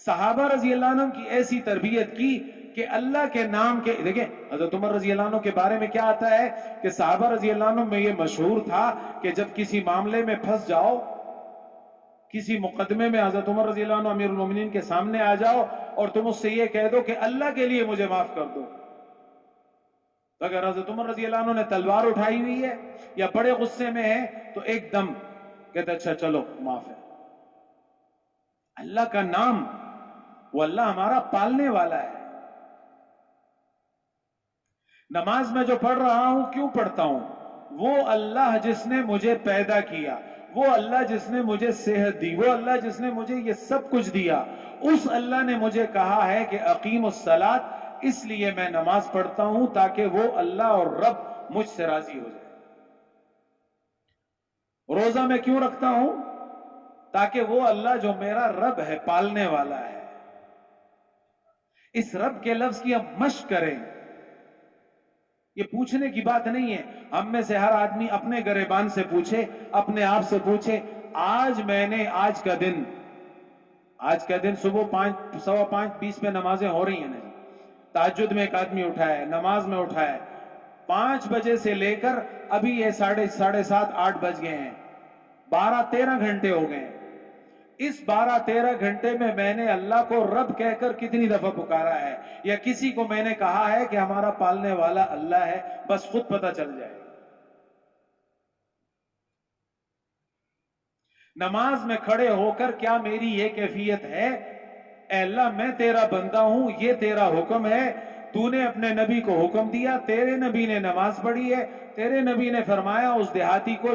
صحابہ رضی اللہ عنہ کی ایسی تربیت کی کہ اللہ کے نام کے, دیکھیں حضرت عمر رضی اللہ عنہ کے بارے میں کیا آتا ہے کہ صحابہ رضی اللہ عنہ میں یہ مشہور تھا کہ جب کسی معاملے میں پھنس جاؤ, کسی مقدمے میں حضرت عمر رضی اللہ عنہ امیر المومنین کے سامنے آ جاؤ اور تم اس سے یہ کہہ دو کہ اللہ کے لیے مجھے معاف کر دو, تو اگر حضرت عمر رضی اللہ عنہ نے تلوار اٹھائی ہوئی ہے یا بڑے غصے میں ہے تو ایک دم کہتے اچھا چلو معاف ہے. اللہ کا نام, وہ اللہ ہمارا پالنے والا ہے. نماز میں جو پڑھ رہا ہوں کیوں پڑھتا ہوں؟ وہ اللہ جس نے مجھے پیدا کیا, وہ اللہ جس نے مجھے صحت دی, وہ اللہ جس نے مجھے یہ سب کچھ دیا, اس اللہ نے مجھے کہا ہے کہ اقیم الصلاۃ, اس لیے میں نماز پڑھتا ہوں تاکہ وہ اللہ اور رب مجھ سے راضی ہو جائے. روزہ میں کیوں رکھتا ہوں؟ تاکہ وہ اللہ جو میرا رب ہے, پالنے والا ہے, اس رب کے لفظ کی ہم مشق کریں. یہ پوچھنے کی بات نہیں ہے. ہم میں سے ہر آدمی اپنے گریبان سے پوچھے, اپنے آپ سے پوچھے, آج میں نے آج کا دن صبح 5 سوا 5:20 پہ نمازیں ہو رہی ہیں نا, تہجد میں ایک آدمی اٹھا ہے, نماز میں اٹھا ہے, 5 بجے سے لے کر ابھی یہ 7:30 8 بج گئے ہیں, 12-13 گھنٹے ہو گئے ہیں. اس 12-13 گھنٹے میں نے اللہ کو رب کہہ کر کتنی دفعہ پکارا ہے, یا کسی کو میں نے کہا ہے کہ ہمارا پالنے والا اللہ ہے, بس خود پتہ چل جائے. نماز میں کھڑے ہو کر کیا میری یہ کیفیت ہے, اے اللہ میں تیرا بندہ ہوں, یہ تیرا حکم ہے, تو نے اپنے نبی کو حکم دیا, تیرے نبی نے نماز پڑھی ہے, تیرے نبی نے فرمایا اس دیہاتی کو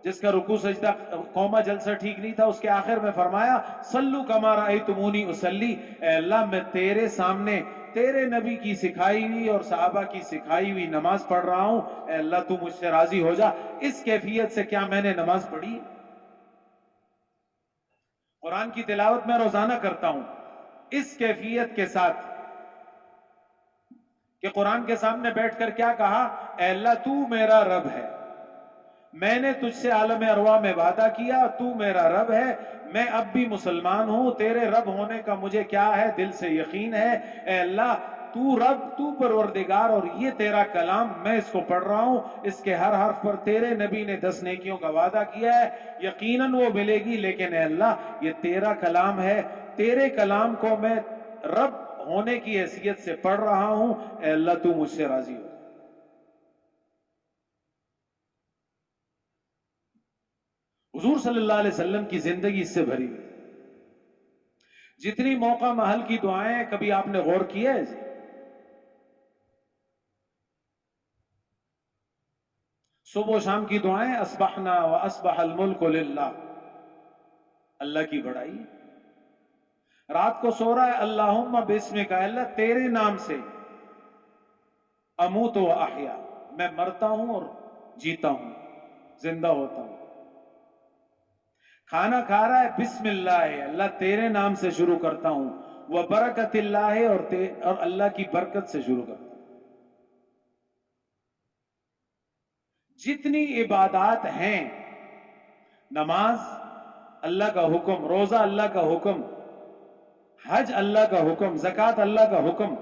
جس کا رکوع سجدہ قوما جلسہ ٹھیک نہیں تھا, اس کے آخر میں فرمایا صلو کما رأیتمونی اصلی, اے اللہ میں تیرے سامنے تیرے نبی کی سکھائی ہوئی اور صحابہ کی سکھائی ہوئی نماز پڑھ رہا ہوں, اے اللہ تو مجھ سے راضی ہو جا. اس کیفیت سے کیا میں نے نماز پڑھی؟ قرآن کی تلاوت میں روزانہ کرتا ہوں اس کیفیت کے ساتھ کہ قرآن کے سامنے بیٹھ کر کیا کہا, اے اللہ تو میرا رب ہے, میں نے تجھ سے عالم ارواح میں وعدہ کیا, تو میرا رب ہے, میں اب بھی مسلمان ہوں, تیرے رب ہونے کا مجھے کیا ہے دل سے یقین ہے, اے اللہ تو رب, تو پروردگار, اور یہ تیرا کلام میں اس کو پڑھ رہا ہوں, اس کے ہر حرف پر تیرے نبی نے 10 نیکیوں کا وعدہ کیا ہے, یقیناً وہ ملے گی, لیکن اے اللہ یہ تیرا کلام ہے, تیرے کلام کو میں رب ہونے کی حیثیت سے پڑھ رہا ہوں, اے اللہ تو مجھ سے راضی ہو. حضور صلی اللہ علیہ وسلم کی زندگی اس سے بھری ہوئی. جتنی موقع محل کی دعائیں, کبھی آپ نے غور کیا ہے؟ صبح و شام کی دعائیں, اصبحنا واصبح الملک للہ, اللہ کی بڑائی. رات کو سو رہا ہے, اللہم باسمک, اللہ تیرے نام سے, اموت و احیا, میں مرتا ہوں اور جیتا ہوں, زندہ ہوتا ہوں. کھانا کھا رہا ہے, بسم اللہ, اللہ تیرے نام سے شروع کرتا ہوں, وبرکت اللہ, اور اللہ کی برکت سے شروع کرتا ہوں. جتنی عبادات ہیں, نماز اللہ کا حکم, روزہ اللہ کا حکم, حج اللہ کا حکم, زکوٰۃ اللہ کا حکم,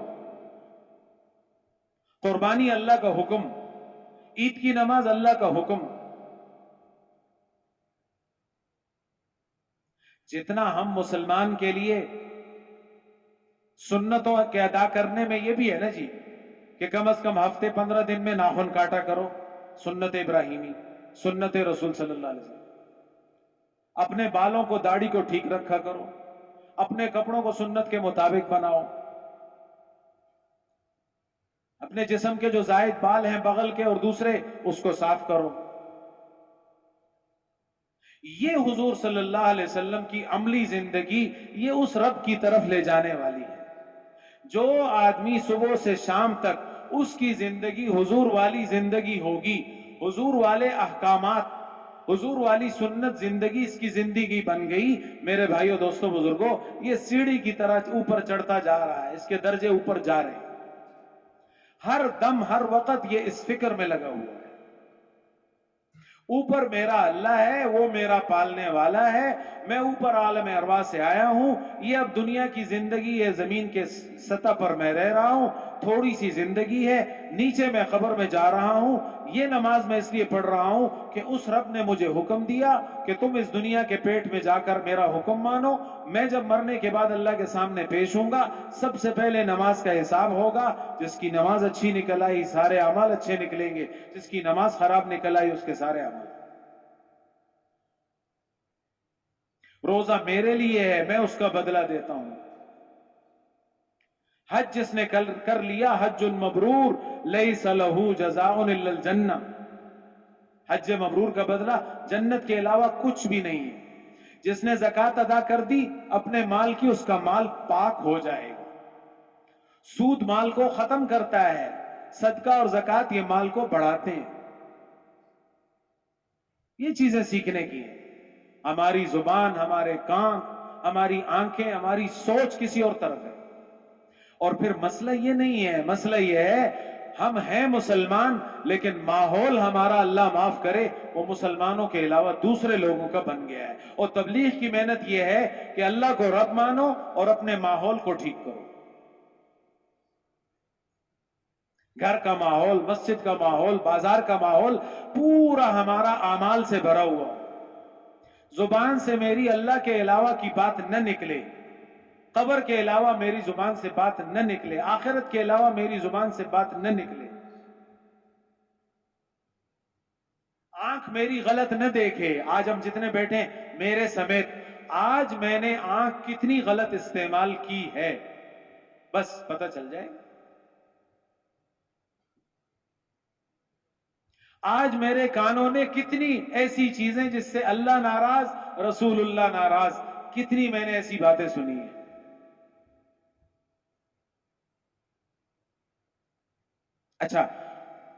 قربانی اللہ کا حکم, عید کی نماز اللہ کا حکم. جتنا ہم مسلمان کے لیے سنتوں کے ادا کرنے میں یہ بھی ہے نا جی, کہ کم از کم ہفتے 15 دن میں ناخن کاٹا کرو, سنت ابراہیمی, سنت رسول صلی اللہ علیہ وسلم. اپنے بالوں کو, داڑھی کو ٹھیک رکھا کرو, اپنے کپڑوں کو سنت کے مطابق بناؤ, اپنے جسم کے جو زائد بال ہیں بغل کے اور دوسرے, اس کو صاف کرو. یہ حضور صلی اللہ علیہ وسلم کی عملی زندگی, یہ اس رب کی طرف لے جانے والی ہے. جو آدمی صبح سے شام تک اس کی زندگی حضور والی زندگی ہوگی, حضور والے احکامات, حضور والی سنت زندگی اس کی زندگی بن گئی, میرے بھائیوں دوستوں بزرگوں, یہ سیڑھی کی طرح اوپر چڑھتا جا رہا ہے, اس کے درجے اوپر جا رہے ہیں. ہر دم ہر وقت یہ اس فکر میں لگا ہوا ہے, اوپر میرا اللہ ہے, وہ میرا پالنے والا ہے, میں اوپر عالم ارواح سے آیا ہوں, یہ اب دنیا کی زندگی ہے, زمین کے سطح پر میں رہ رہا ہوں, تھوڑی سی زندگی ہے, نیچے میں قبر میں جا رہا ہوں. یہ نماز میں اس لیے پڑھ رہا ہوں کہ اس رب نے مجھے حکم دیا کہ تم اس دنیا کے پیٹ میں جا کر میرا حکم مانو. میں جب مرنے کے بعد اللہ کے سامنے پیش ہوں گا, سب سے پہلے نماز کا حساب ہوگا. جس کی نماز اچھی نکل آئی سارے اعمال اچھے نکلیں گے, جس کی نماز خراب نکل آئی اس کے سارے اعمال. روزہ میرے لیے ہے, میں اس کا بدلہ دیتا ہوں. حج جس نے کر لیا, حج مبرور لیس لہ جزاء الا الجنہ, حج مبرور کا بدلہ جنت کے علاوہ کچھ بھی نہیں ہے. جس نے زکوٰۃ ادا کر دی اپنے مال کی, اس کا مال پاک ہو جائے گا. سود مال کو ختم کرتا ہے, صدقہ اور زکوٰۃ یہ مال کو بڑھاتے ہیں. یہ چیزیں سیکھنے کی ہیں. ہماری زبان, ہمارے کان, ہماری آنکھیں, ہماری سوچ کسی اور طرف ہے. اور پھر مسئلہ یہ نہیں ہے، مسئلہ یہ ہے ہم ہیں مسلمان لیکن ماحول ہمارا اللہ معاف کرے وہ مسلمانوں کے علاوہ دوسرے لوگوں کا بن گیا ہے. اور تبلیغ کی محنت یہ ہے کہ اللہ کو رب مانو اور اپنے ماحول کو ٹھیک کرو. گھر کا ماحول، مسجد کا ماحول، بازار کا ماحول پورا ہمارا اعمال سے بھرا ہوا. زبان سے میری اللہ کے علاوہ کی بات نہ نکلے، قبر کے علاوہ میری زبان سے بات نہ نکلے، آخرت کے علاوہ میری زبان سے بات نہ نکلے. آنکھ میری غلط نہ دیکھے. آج ہم جتنے بیٹھے ہیں میرے سمیت، آج میں نے آنکھ کتنی غلط استعمال کی ہے بس پتہ چل جائے. آج میرے کانوں نے کتنی ایسی چیزیں جس سے اللہ ناراض، رسول اللہ ناراض، کتنی میں نے ایسی باتیں سنی ہیں. اچھا،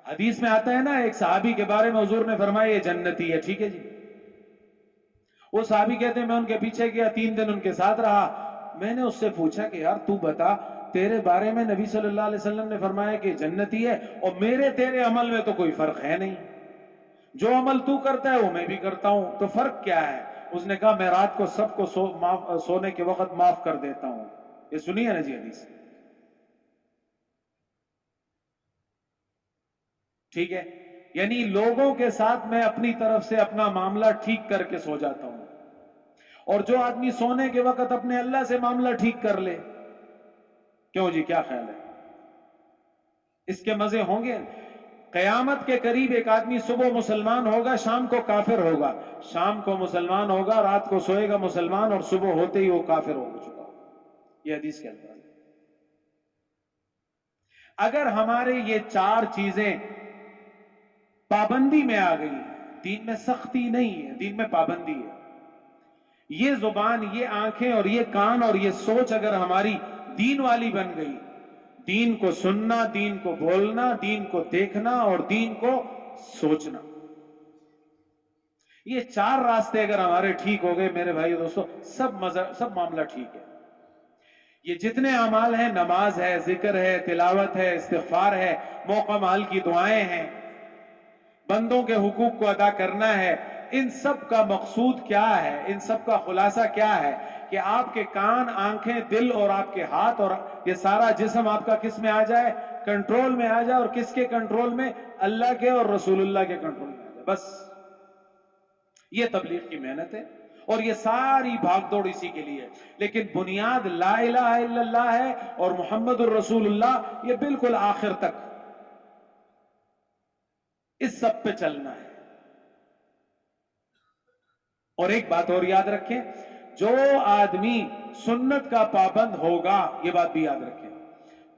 حدیث میں آتا ہے نا ایک صحابی کے بارے میں حضور نے فرمایا یہ جنتی ہے. ٹھیک ہے جی. وہ صحابی کہتے ہیں میں ان کے پیچھے گیا، 3 دن ان کے ساتھ رہا. میں نے اس سے پوچھا کہ یار تو بتا، تیرے بارے میں نبی صلی اللہ علیہ وسلم نے فرمایا کہ جنتی ہے اور میرے تیرے عمل میں تو کوئی فرق ہے نہیں، جو عمل تو کرتا ہے وہ میں بھی کرتا ہوں، تو فرق کیا ہے؟ اس نے کہا میں رات کو سب کو سونے کے وقت معاف کر دیتا ہوں. یہ سنی ہے نا جی حدیث؟ ٹھیک ہے، یعنی لوگوں کے ساتھ میں اپنی طرف سے اپنا معاملہ ٹھیک کر کے سو جاتا ہوں. اور جو آدمی سونے کے وقت اپنے اللہ سے معاملہ ٹھیک کر لے، کیوں جی کیا خیال ہے؟ اس کے مزے ہوں گے؟ قیامت کے قریب ایک آدمی صبح مسلمان ہوگا، شام کو کافر ہوگا، شام کو مسلمان ہوگا، رات کو سوئے گا مسلمان اور صبح ہوتے ہی وہ کافر ہو چکا. یہ حدیث کے اندر. اگر ہمارے یہ 4 چیزیں پابندی میں آ گئی، دین میں سختی نہیں ہے، دین میں پابندی ہے. یہ زبان، یہ آنکھیں اور یہ کان اور یہ سوچ اگر ہماری دین والی بن گئی، دین کو سننا، دین کو بولنا، دین کو دیکھنا اور دین کو سوچنا، یہ 4 راستے اگر ہمارے ٹھیک ہو گئے میرے بھائی دوستو، سب معاملہ ٹھیک ہے. یہ جتنے اعمال ہیں، نماز ہے، ذکر ہے، تلاوت ہے، استغفار ہے، موقع مال کی دعائیں ہیں، بندوں کے حقوق کو ادا کرنا ہے، ان سب کا مقصود کیا ہے؟ ان سب کا خلاصہ کیا ہے؟ کہ آپ کے کان، آنکھیں، دل اور آپ کے ہاتھ اور یہ سارا جسم آپ کا کس میں آ جائے؟ کنٹرول میں آ جائے. اور کس کے کنٹرول میں؟ اللہ کے اور رسول اللہ کے کنٹرول میں آ جائے. بس یہ تبلیغ کی محنت ہے اور یہ ساری بھاگ دوڑ اسی کے لیے. لیکن بنیاد لا الہ الا اللہ ہے اور محمد الرسول اللہ، یہ بالکل آخر تک اس سب پہ چلنا ہے. اور ایک بات اور یاد رکھیں، جو آدمی سنت کا پابند ہوگا، یہ بات بھی یاد رکھیں،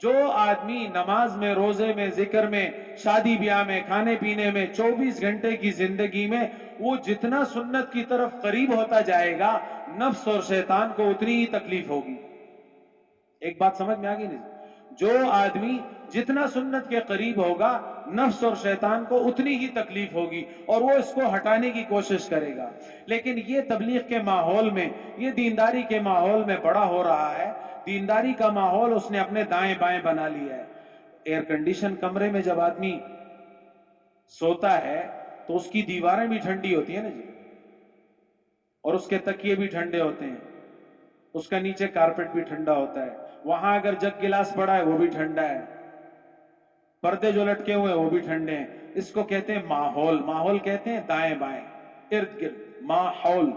جو آدمی نماز میں، روزے میں، ذکر میں، شادی بیاہ میں، کھانے پینے میں، 24 گھنٹے کی زندگی میں وہ جتنا سنت کی طرف قریب ہوتا جائے گا، نفس اور شیطان کو اتنی ہی تکلیف ہوگی. ایک بات سمجھ میں آ گئی نہیں؟ جو آدمی جتنا سنت کے قریب ہوگا، نفس اور شیطان کو اتنی ہی تکلیف ہوگی اور وہ اس کو ہٹانے کی کوشش کرے گا. لیکن یہ تبلیغ کے ماحول میں، یہ دینداری کے ماحول میں بڑا ہو رہا ہے. دینداری کا ماحول اس نے اپنے دائیں بائیں بنا لیا ہے. ایئر کنڈیشن کمرے میں جب آدمی سوتا ہے تو اس کی دیواریں بھی ٹھنڈی ہوتی ہیں نا جی، اور اس کے تکیے بھی ٹھنڈے ہوتے ہیں، اس کا نیچے کارپیٹ بھی ٹھنڈا ہوتا ہے، وہاں اگر جگ گلاس پڑا ہے وہ بھی ٹھنڈا ہے، پردے جو لٹکے ہوئے وہ بھی ٹھنڈے ہیں. اس کو کہتے ہیں ماحول. ماحول کہتے ہیں دائیں بائیں، ارد گرد. ماحول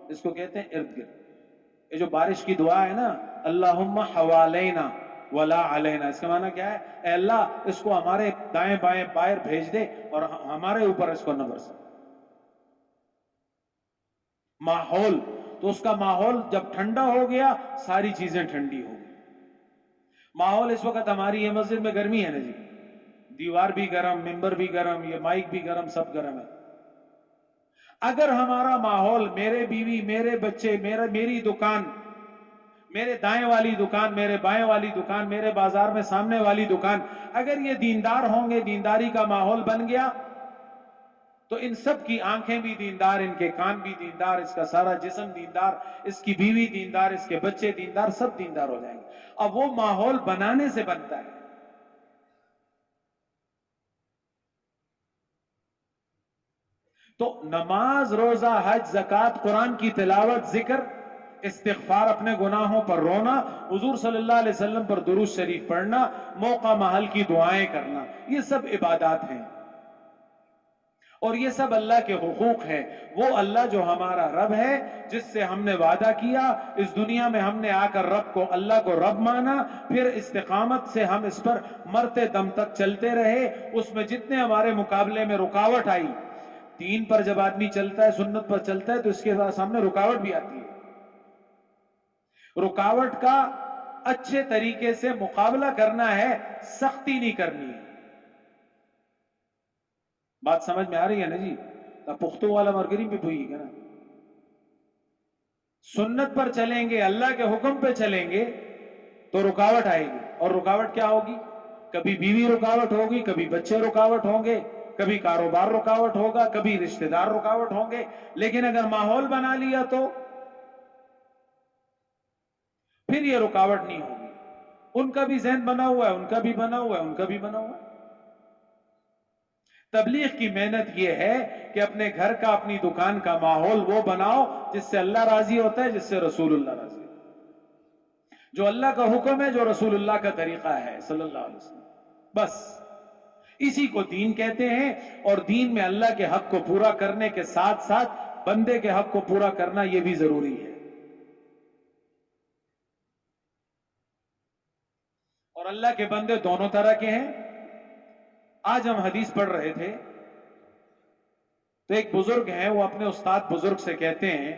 اس کو کہتے ہیں ارد گرد. یہ جو بارش کی دعا ہے نا، اللہم حوالینا ولا علینا، اس کا معنی کیا ہے؟ اے اللہ اس کو ہمارے دائیں بائیں باہر بھیج دے اور ہمارے اوپر اس کو نہ برسا. ماحول تو اس کا ماحول جب ٹھنڈا ہو گیا، ساری چیزیں ٹھنڈی ہو گئی. ماحول اس وقت ہماری یہ مسجد میں گرمی ہے نا جی، دیوار بھی گرم، ممبر بھی گرم، یہ مائک بھی گرم، سب گرم ہے. اگر ہمارا ماحول، میرے بیوی، میرے بچے، میری دکان، میرے دائیں والی دکان، میرے بائیں والی دکان، میرے بازار میں سامنے والی دکان، اگر یہ دیندار ہوں گے، دینداری کا ماحول بن گیا، تو ان سب کی آنکھیں بھی دیندار، ان کے کان بھی دیندار، اس کا سارا جسم دیندار، اس کی بیوی دیندار، اس کے بچے دیندار، سب دیندار ہو جائیں گے۔ اب وہ ماحول بنانے سے بنتا ہے۔ تو نماز، روزہ، حج، زکوٰۃ، قرآن کی تلاوت، ذکر، استغفار، اپنے گناہوں پر رونا، حضور صلی اللہ علیہ وسلم پر درود شریف پڑھنا، موقع محل کی دعائیں کرنا، یہ سب عبادات ہیں، اور یہ سب اللہ کے حقوق ہیں۔ وہ اللہ جو ہمارا رب ہے، جس سے ہم نے وعدہ کیا، اس دنیا میں ہم نے آ کر اللہ کو رب مانا، پھر استقامت سے ہم اس پر مرتے دم تک چلتے رہے۔ اس میں جتنے ہمارے مقابلے میں رکاوٹ آئی، دین پر جب آدمی چلتا ہے، سنت پر چلتا ہے، تو اس کے سامنے رکاوٹ بھی آتی ہے۔ رکاوٹ کا اچھے طریقے سے مقابلہ کرنا ہے، سختی نہیں کرنی ہے۔ بات سمجھ میں آ رہی ہے نا جی؟ پختو والا مرگری بھی پوئی گا نا۔ سنت پر چلیں گے، اللہ کے حکم پہ چلیں گے تو رکاوٹ آئے گی، اور رکاوٹ کیا ہوگی؟ کبھی بیوی رکاوٹ ہوگی، کبھی بچے رکاوٹ ہوں گے، کبھی کاروبار رکاوٹ ہوگا، کبھی رشتہ دار رکاوٹ ہوں گے۔ لیکن اگر ماحول بنا لیا تو پھر یہ رکاوٹ نہیں ہوگی۔ ان کا بھی ذہن بنا ہوا ہے، ان کا بھی بنا ہوا ہے، ان کا بھی بنا ہوا ہے۔ تبلیغ کی محنت یہ ہے کہ اپنے گھر کا، اپنی دکان کا ماحول وہ بناؤ جس سے اللہ راضی ہوتا ہے، جس سے رسول اللہ راضی ہوتا ہے، جو اللہ کا حکم ہے، جو رسول اللہ کا طریقہ ہے صلی اللہ علیہ وسلم۔ بس اسی کو دین کہتے ہیں، اور دین میں اللہ کے حق کو پورا کرنے کے ساتھ ساتھ بندے کے حق کو پورا کرنا یہ بھی ضروری ہے۔ اور اللہ کے بندے دونوں طرح کے ہیں۔ آج ہم حدیث پڑھ رہے تھے تو ایک بزرگ ہیں، وہ اپنے استاد بزرگ سے کہتے ہیں،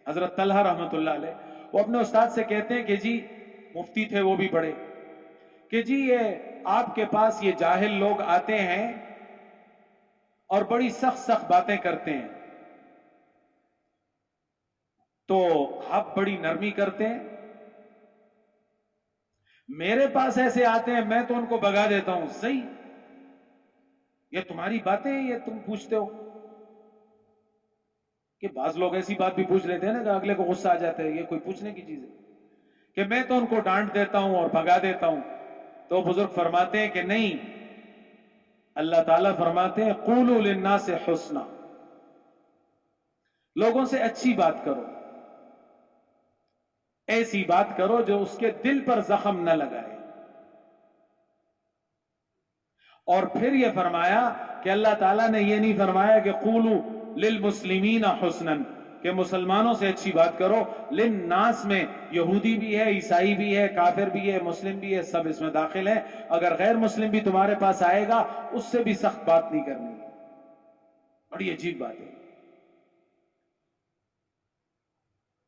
حضرت طلحہ رحمت اللہ علیہ، وہ اپنے استاد سے کہتے ہیں کہ جی، مفتی تھے وہ بھی بڑے، کہ جی یہ آپ کے پاس یہ جاہل لوگ آتے ہیں اور بڑی سخت سخت باتیں کرتے ہیں، تو آپ بڑی نرمی کرتے ہیں۔ میرے پاس ایسے آتے ہیں، میں تو ان کو بھگا دیتا ہوں۔ صحیح، یہ تمہاری باتیں ہیں، یہ تم پوچھتے ہو؟ کہ بعض لوگ ایسی بات بھی پوچھ لیتے ہیں نا کہ اگلے کو غصہ آ جاتا ہے، یہ کوئی پوچھنے کی چیز ہے کہ میں تو ان کو ڈانٹ دیتا ہوں اور بھگا دیتا ہوں؟ تو بزرگ فرماتے ہیں کہ نہیں، اللہ تعالیٰ فرماتے ہیں قولوا للناس حسنا، لوگوں سے اچھی بات کرو، ایسی بات کرو جو اس کے دل پر زخم نہ لگائے۔ اور پھر یہ فرمایا کہ اللہ تعالیٰ نے یہ نہیں فرمایا کہ قولوا للمسلمین حسنا، کہ مسلمانوں سے اچھی بات کرو۔ للناس میں یہودی بھی ہے، عیسائی بھی ہے، کافر بھی ہے، مسلم بھی ہے، سب اس میں داخل ہیں۔ اگر غیر مسلم بھی تمہارے پاس آئے گا، اس سے بھی سخت بات نہیں کرنی۔ بڑی عجیب بات ہے۔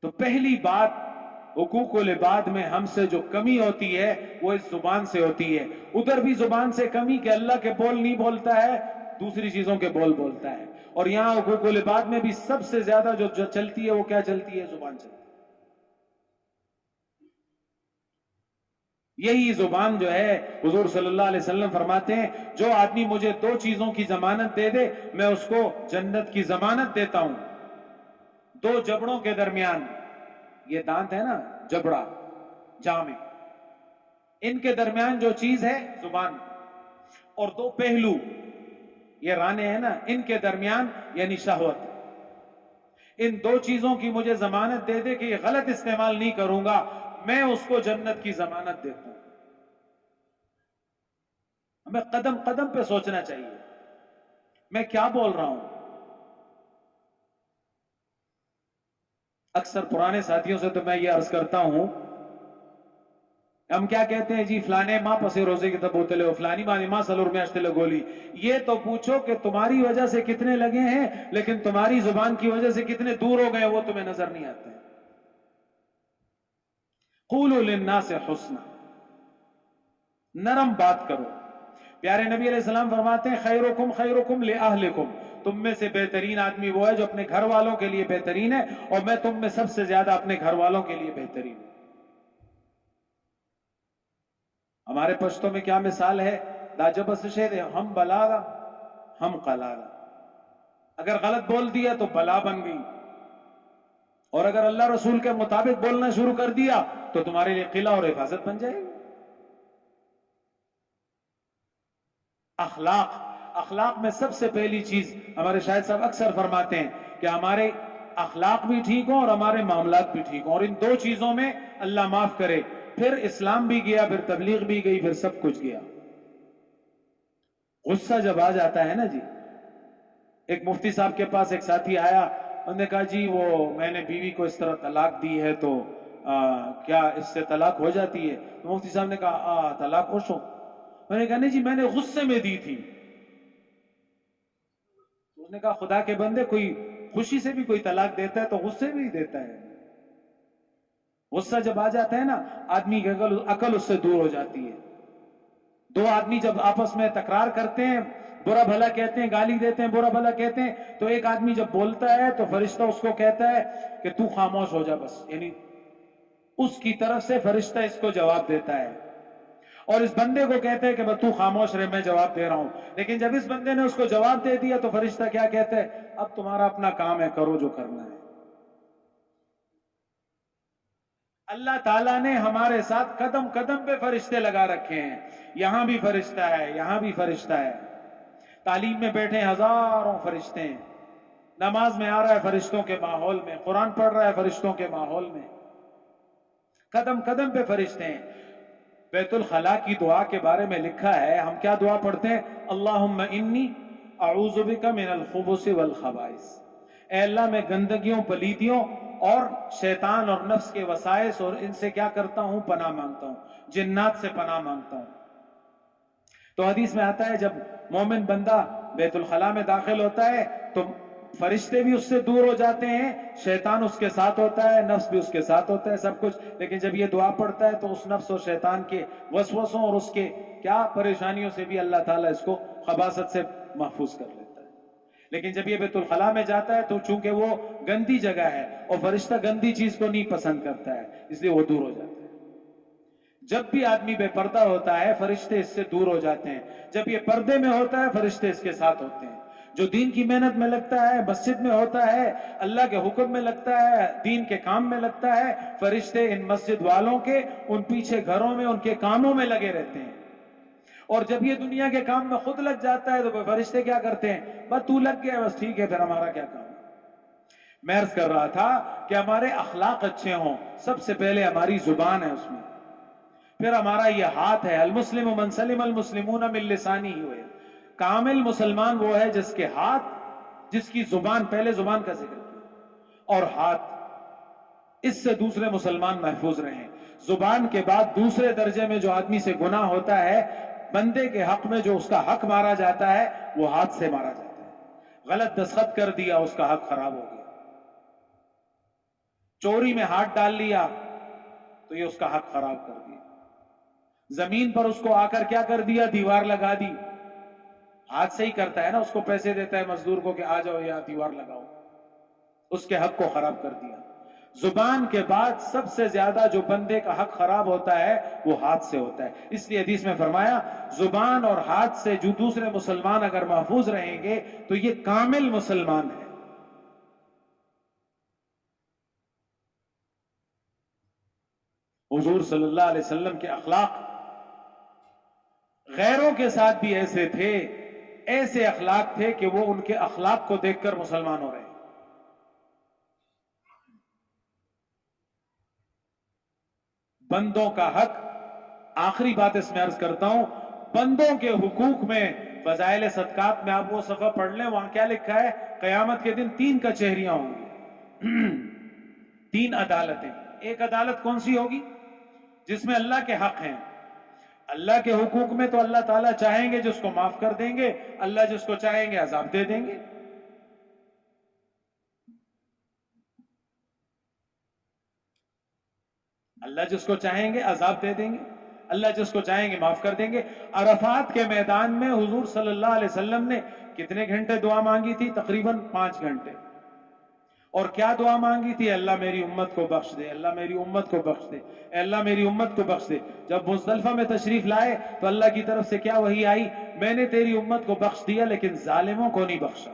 تو پہلی بات، حقوق العباد میں ہم سے جو کمی ہوتی ہے وہ اس زبان سے ہوتی ہے۔ ادھر بھی زبان سے کمی کہ اللہ کے بول نہیں بولتا ہے، دوسری چیزوں کے بول بولتا ہے۔ اور یہاں حقوق العباد میں بھی سب سے زیادہ جو چلتی ہے وہ کیا چلتی ہے؟ زبان چلتی ہے۔ یہی زبان جو ہے، حضور صلی اللہ علیہ وسلم فرماتے ہیں جو آدمی مجھے دو چیزوں کی ضمانت دے دے، میں اس کو جنت کی ضمانت دیتا ہوں۔ دو جبڑوں کے درمیان، یہ دانت ہے نا، جبڑا، جامع، ان کے درمیان جو چیز ہے زبان، اور دو پہلو، یہ رانے ہیں نا، ان کے درمیان یعنی شہوت، ان دو چیزوں کی مجھے ضمانت دے دے کہ یہ غلط استعمال نہیں کروں گا، میں اس کو جنت کی ضمانت دیتا ہوں۔ ہمیں قدم قدم پہ سوچنا چاہیے میں کیا بول رہا ہوں۔ اکثر پرانے ساتھیوں سے تو میں یہ عرض کرتا ہوں، ہم کیا کہتے ہیں جی، فلانے ماں پسے روزے کی تب ہوتے لے، فلانی ماں سلور میں اشتے لے گولی۔ یہ تو پوچھو کہ تمہاری وجہ سے کتنے لگے ہیں، لیکن تمہاری زبان کی وجہ سے کتنے دور ہو گئے وہ تمہیں نظر نہیں آتے۔ قولوا للناس حسنا، نرم بات کرو۔ پیارے نبی علیہ السلام فرماتے ہیں خیرکم خیرکم لأہلکم، تم میں سے بہترین آدمی وہ ہے جو اپنے گھر والوں کے لیے بہترین ہے، اور میں تم میں سب سے زیادہ اپنے گھر والوں کے لیے بہترین ہوں۔ ہمارے پشتوں میں کیا مثال ہے؟ دا جب سے ہم بلالا ہم قلالا، اگر غلط بول دیا تو بلا بن گئی، اور اگر اللہ رسول کے مطابق بولنا شروع کر دیا تو تمہارے لیے قلعہ اور حفاظت بن جائے گی۔ اخلاق میں سب سے پہلی چیز ہمارے شاہد صاحب اکثر فرماتے ہیں کہ ہمارے اخلاق بھی ٹھیک ہوں اور ہمارے معاملات بھی ٹھیک ہوں، اور ان دو چیزوں میں اللہ معاف کرے پھر اسلام بھی گیا، پھر تبلیغ بھی گئی، پھر سب کچھ گیا۔ غصہ جب آ جاتا ہے نا جی، ایک مفتی صاحب کے پاس ایک ساتھی آیا، انہوں نے کہا جی وہ میں نے بیوی کو اس طرح طلاق دی ہے تو کیا اس سے طلاق ہو جاتی ہے؟ تو مفتی صاحب نے کہا طلاق خوش ہو؟ میں نے کہا نہیں جی میں نے غصے میں دی تھی۔ اس نے کہا خدا کے بندے، کوئی خوشی سے بھی کوئی طلاق دیتا ہے تو غصے میں ہی دیتا ہے۔ غصہ جب آ جاتا ہے نا، آدمی کی عقل اس سے دور ہو جاتی ہے۔ دو آدمی جب آپس میں تکرار کرتے ہیں، برا بھلا کہتے ہیں، گالی دیتے ہیں، برا بھلا کہتے ہیں، تو ایک آدمی جب بولتا ہے تو فرشتہ اس کو کہتا ہے کہ تو خاموش ہو جا بس، یعنی اس کی طرف سے فرشتہ اس کو جواب دیتا ہے، اور اس بندے کو کہتے ہیں کہ بس تو خاموش رہے، میں جواب دے رہا ہوں۔ لیکن جب اس بندے نے اس کو جواب دے دیا تو فرشتہ کیا کہتا ہے؟ اب تمہارا اپنا کام ہے، کرو جو کرنا ہے۔ اللہ تعالیٰ نے ہمارے ساتھ قدم قدم پہ فرشتے لگا رکھے ہیں، یہاں بھی فرشتہ ہے، یہاں بھی فرشتہ ہے، تعلیم میں بیٹھے ہزاروں فرشتے ہیں، نماز میں آ رہا ہے فرشتوں کے ماحول میں، قرآن پڑھ رہا ہے فرشتوں کے ماحول میں، قدم قدم پہ فرشتے ہیں۔ بیت الخلاء کی دعا کے بارے میں لکھا ہے، ہم کیا دعا پڑھتے ہیں؟ اللہم انی اعوذ بک من الخبث والخبائث، اے اللہ میں گندگیوں، پلیتیوں اور شیطان اور نفس کے وسائس اور ان سے کیا کرتا ہوں؟ پناہ مانگتا ہوں، جنات سے پناہ مانگتا ہوں۔ تو حدیث میں آتا ہے جب مومن بندہ بیت الخلاء میں داخل ہوتا ہے تو فرشتے بھی اس سے دور ہو جاتے ہیں، شیطان اس کے ساتھ ہوتا ہے، نفس بھی اس کے ساتھ ہوتا ہے، سب کچھ۔ لیکن جب یہ دعا پڑھتا ہے تو اس نفس اور شیطان کے وسوسوں اور اس کے کیا پریشانیوں سے بھی اللہ تعالیٰ اس کو خباثت سے محفوظ کر لیتا ہے۔ لیکن جب یہ بیت الخلاء میں جاتا ہے تو چونکہ وہ گندی جگہ ہے اور فرشتہ گندی چیز کو نہیں پسند کرتا ہے، اس لیے وہ دور ہو جاتا ہے۔ جب بھی آدمی بے پردہ ہوتا ہے فرشتے اس سے دور ہو جاتے ہیں، جب یہ پردے میں ہوتا ہے فرشتے اس کے ساتھ ہوتے ہیں۔ جو دین کی محنت میں لگتا ہے، مسجد میں ہوتا ہے، اللہ کے حکم میں لگتا ہے، دین کے کام میں لگتا ہے، فرشتے ان مسجد والوں کے ان پیچھے گھروں میں ان کے کاموں میں لگے رہتے ہیں۔ اور جب یہ دنیا کے کام میں خود لگ جاتا ہے تو فرشتے کیا کرتے ہیں؟ بس تو لگ گیا، بس ٹھیک ہے، پھر ہمارا کیا کام۔ میں عرض کر رہا تھا کہ ہمارے اخلاق اچھے ہوں، سب سے پہلے ہماری زبان ہے اس میں، پھر ہمارا یہ ہاتھ ہے، المسلم من سلم المسلمون من لسانہ ہوئے، کامل مسلمان وہ ہے جس کے ہاتھ، جس کی زبان، پہلے زبان کا ذکر کیا، اور ہاتھ، اس سے دوسرے مسلمان محفوظ رہیں۔ زبان کے بعد دوسرے درجے میں جو آدمی سے گناہ ہوتا ہے، بندے کے حق میں جو اس کا حق مارا جاتا ہے وہ ہاتھ سے مارا جاتا ہے۔ غلط دستخط کر دیا، اس کا حق خراب ہو گیا۔ چوری میں ہاتھ ڈال لیا تو یہ اس کا حق خراب کر دیا۔ زمین پر اس کو آ کر کیا کر دیا؟ دیوار لگا دی۔ ہاتھ سے ہی کرتا ہے نا، اس کو پیسے دیتا ہے مزدور کو کہ آ جاؤ یا دیوار لگاؤ، اس کے حق کو خراب کر دیا۔ زبان کے بعد سب سے زیادہ جو بندے کا حق خراب ہوتا ہے وہ ہاتھ سے ہوتا ہے۔ اس لیے حدیث میں فرمایا زبان اور ہاتھ سے جو دوسرے مسلمان اگر محفوظ رہیں گے تو یہ کامل مسلمان ہے۔ حضور صلی اللہ علیہ وسلم کے اخلاق غیروں کے ساتھ بھی ایسے تھے، ایسے اخلاق تھے کہ وہ ان کے اخلاق کو دیکھ کر مسلمان ہو رہے ہیں۔ بندوں کا حق، آخری بات اس میں عرض کرتا ہوں، بندوں کے حقوق میں فضائل صدقات میں آپ وہ صفحہ پڑھ لیں، وہاں کیا لکھا ہے؟ قیامت کے دن 3 کچہریاں ہوں گی، 3 عدالتیں۔ ایک عدالت کون سی ہوگی؟ جس میں اللہ کے حق ہیں۔ اللہ کے حقوق میں تو اللہ تعالیٰ چاہیں گے جس کو معاف کر دیں گے، اللہ جس کو چاہیں گے عذاب دے دیں گے۔ اللہ جس کو چاہیں گے عذاب دے دیں گے، اللہ جس کو چاہیں گے معاف کر دیں گے۔ عرفات کے میدان میں حضور صلی اللہ علیہ وسلم نے کتنے گھنٹے دعا مانگی تھی؟ تقریباً 5 گھنٹے۔ اور کیا دعا مانگی تھی؟ اللہ میری امت کو بخش دے، اللہ میری امت کو بخش دے، اے اللہ میری امت کو بخش دے۔ جب مزدلفہ میں تشریف لائے تو اللہ کی طرف سے کیا وحی آئی؟ میں نے تیری امت کو بخش دیا لیکن ظالموں کو نہیں بخشا۔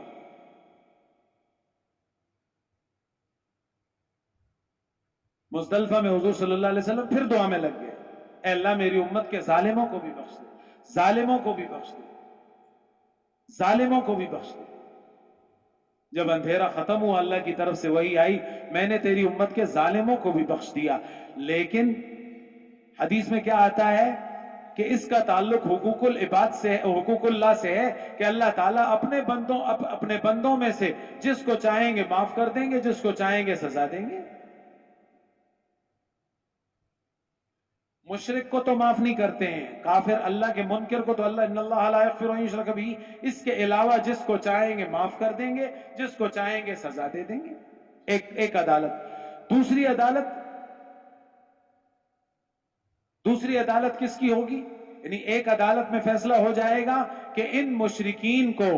مزدلفہ میں حضور صلی اللہ علیہ وسلم پھر دعا میں لگ گئے، اے اللہ میری امت کے ظالموں کو بھی بخش دے، ظالموں کو بھی بخش دے، ظالموں کو بھی بخش دے۔ جب اندھیرا ختم ہوا اللہ کی طرف سے وحی آئی، میں نے تیری امت کے ظالموں کو بھی بخش دیا۔ لیکن حدیث میں کیا آتا ہے کہ اس کا تعلق حقوق العباد سے، حقوق اللہ سے ہے کہ اللہ تعالیٰ اپنے بندوں میں سے جس کو چاہیں گے معاف کر دیں گے، جس کو چاہیں گے سزا دیں گے۔ مشرک کو تو معاف نہیں کرتے ہیں، کافر اللہ کے منکر کو تو اللہ ان اللہ لا یغفر ان یشرک بہ، اس کے علاوہ جس کو چاہیں گے معاف کر دیں گے، جس کو چاہیں گے سزا دے دیں گے۔ ایک عدالت۔ دوسری عدالت کس کی ہوگی؟ یعنی ایک عدالت میں فیصلہ ہو جائے گا کہ ان مشرکین کو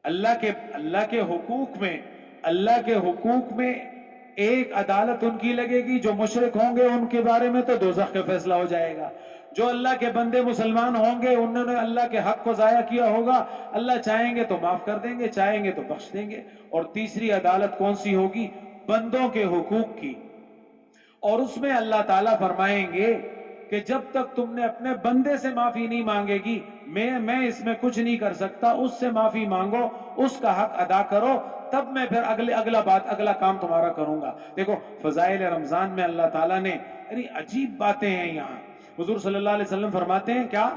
اللہ کے حقوق میں ایک عدالت ان کی لگے گی، جو مشرک ہوں گے ان کے بارے میں تو دوزخ کا فیصلہ ہو جائے گا، جو اللہ کے بندے مسلمان ہوں گے انہوں نے اللہ کے حق کو ضائع کیا ہوگا، اللہ چاہیں گے تو معاف کر دیں گے، چاہیں گے تو بخش دیں گے۔ اور تیسری عدالت کون سی ہوگی؟ بندوں کے حقوق کی، اور اس میں اللہ تعالیٰ فرمائیں گے کہ جب تک تم نے اپنے بندے سے معافی نہیں مانگے گی میں اس میں کچھ نہیں کر سکتا، اس سے معافی مانگو، اس کا حق ادا کرو، تب میں پھر اگلا کام تمہارا کروں گا۔ دیکھو فضائل رمضان میں اللہ تعالیٰ نے یعنی عجیب باتیں ہیں یہاں۔ حضور صلی اللہ علیہ وسلم فرماتے ہیں کیا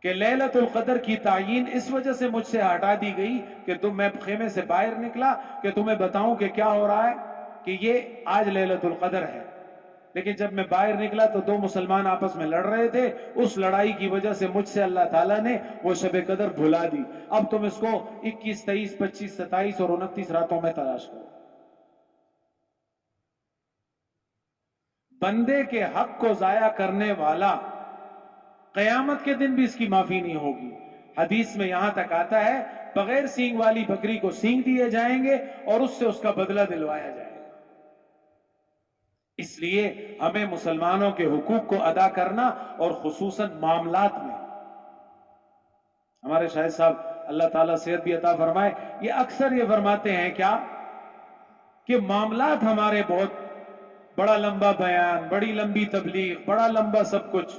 کہ لیلۃ القدر کی تعیین اس وجہ سے مجھ سے ہٹا دی گئی کہ میں خیمے سے باہر نکلا کہ تمہیں بتاؤں کہ کیا ہو رہا ہے، کہ یہ آج لیلۃ القدر ہے، لیکن جب میں باہر نکلا تو دو مسلمان آپس میں لڑ رہے تھے، اس لڑائی کی وجہ سے مجھ سے اللہ تعالیٰ نے وہ شب قدر بھلا دی۔ اب تم اس کو 21، 23، 25، 27 اور 29 راتوں میں تلاش کرو۔ بندے کے حق کو ضائع کرنے والا قیامت کے دن بھی اس کی معافی نہیں ہوگی۔ حدیث میں یہاں تک آتا ہے بغیر سینگ والی بکری کو سینگ دیے جائیں گے اور اس سے اس کا بدلہ دلوایا جائے گا۔ اس لیے ہمیں مسلمانوں کے حقوق کو ادا کرنا، اور خصوصاً معاملات میں۔ ہمارے شاہد صاحب اللہ تعالیٰ صحت بھی عطا فرمائے، یہ اکثر یہ فرماتے ہیں کیا کہ معاملات ہمارے بہت بڑا لمبا بیان، بڑی لمبی تبلیغ، بڑا لمبا سب کچھ،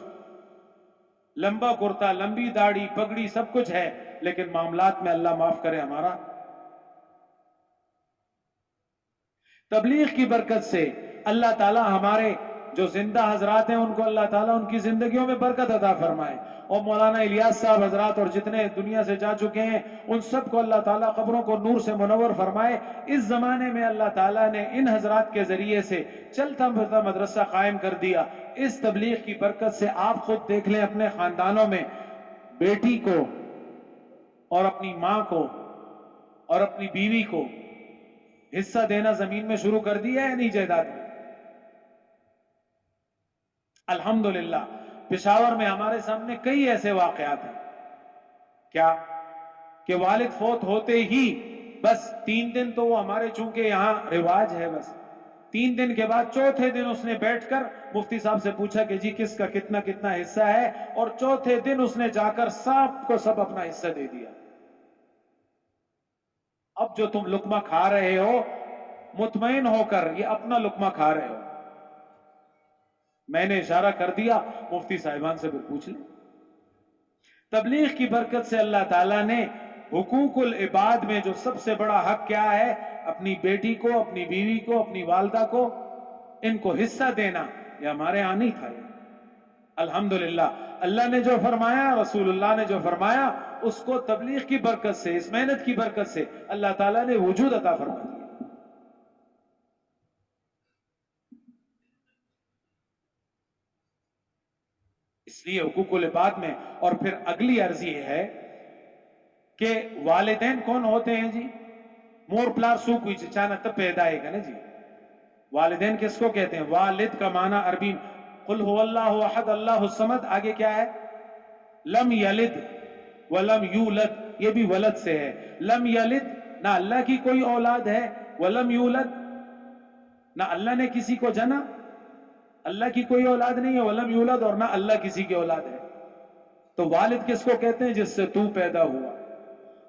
لمبا کرتا، لمبی داڑھی، پگڑی، سب کچھ ہے، لیکن معاملات میں اللہ معاف کرے ہمارا۔ تبلیغ کی برکت سے اللہ تعالیٰ ہمارے جو زندہ حضرات ہیں ان کو اللہ تعالیٰ ان کی زندگیوں میں برکت عطا فرمائے، اور مولانا الیاس صاحب حضرات اور جتنے دنیا سے جا چکے ہیں ان سب کو اللہ تعالیٰ قبروں کو نور سے منور فرمائے۔ اس زمانے میں اللہ تعالیٰ نے ان حضرات کے ذریعے سے چلتا پھرتا مدرسہ قائم کر دیا۔ اس تبلیغ کی برکت سے آپ خود دیکھ لیں اپنے خاندانوں میں بیٹی کو اور اپنی ماں کو اور اپنی بیوی کو حصہ دینا زمین میں شروع کر دیا ہے نہیں جائیداد میں؟ الحمدللہ پشاور میں ہمارے سامنے کئی ایسے واقعات ہیں کیا کہ والد فوت ہوتے ہی بس 3 دن تو وہ ہمارے چونکہ یہاں رواج ہے، بس 3 دن کے بعد چوتھے دن اس نے بیٹھ کر مفتی صاحب سے پوچھا کہ جی کس کا کتنا کتنا حصہ ہے، اور چوتھے دن اس نے جا کر سب کو سب اپنا حصہ دے دیا۔ اب جو تم لقمہ کھا رہے ہو مطمئن ہو کر یہ اپنا لقمہ کھا رہے ہو۔ میں نے اشارہ کر دیا، مفتی صاحبان سے پھر پوچھ لیں۔ تبلیغ کی برکت سے اللہ تعالیٰ نے حقوق العباد میں جو سب سے بڑا حق کیا ہے، اپنی بیٹی کو، اپنی بیوی کو، اپنی والدہ کو، ان کو حصہ دینا، یہ ہمارے ہاں نہیں تھا۔ الحمدللہ اللہ نے جو فرمایا، رسول اللہ نے جو فرمایا، اس کو تبلیغ کی برکت سے، اس محنت کی برکت سے اللہ تعالیٰ نے وجود عطا فرما دیا۔ اس لیے حقوق العباد میں، اور پھر اگلی عرض یہ ہے کہ والدین کون ہوتے ہیں جی؟ مور پلار سو کوئی چچانا تب پیدا ہے گا نا جی۔ والدین کس کو کہتے ہیں؟ والد کا معنی عربی قل هو اللہ احد اللہ الصمد، آگے کیا ہے؟ لم یلد ولم یولد، یہ بھی ولد سے ہے۔ لم یلد، نہ اللہ کی کوئی اولاد ہے، ولم یولد، نہ اللہ نے کسی کو جنا، اللہ کی کوئی اولاد نہیں ہے، ولم یولد، اور نہ اللہ کسی کی اولاد ہے۔ تو والد کس کو کہتے ہیں؟ جس سے تو پیدا ہوا،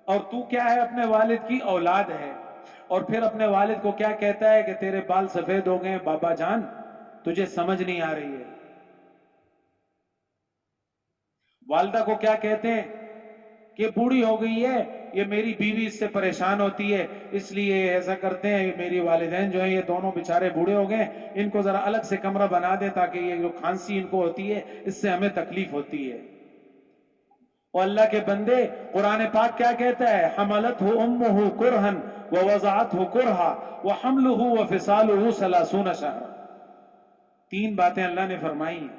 اور تو کیا ہے؟ اپنے والد کی اولاد ہے۔ اور پھر اپنے والد کو کیا کہتا ہے کہ تیرے بال سفید ہو گئے بابا جان، تجھے سمجھ نہیں آ رہی ہے۔ والدہ کو کیا کہتے ہیں کہ بوڑھی ہو گئی ہے، یہ میری بیوی اس سے پریشان ہوتی ہے، اس لیے ایسا کرتے ہیں، میری والدین جو ہیں یہ دونوں بیچارے بوڑھے ہو گئے، ان کو ذرا الگ سے کمرہ بنا دیں تاکہ یہ جو کھانسی ان کو ہوتی ہے اس سے ہمیں تکلیف ہوتی ہے۔ اور اللہ کے بندے، قرآن پاک کیا کہتا ہے؟ حملتہ امہ کرہا ووضعتہ کرہا وحملہ وفصالہ 30 شہرا۔ 3 باتیں اللہ نے فرمائی ہیں۔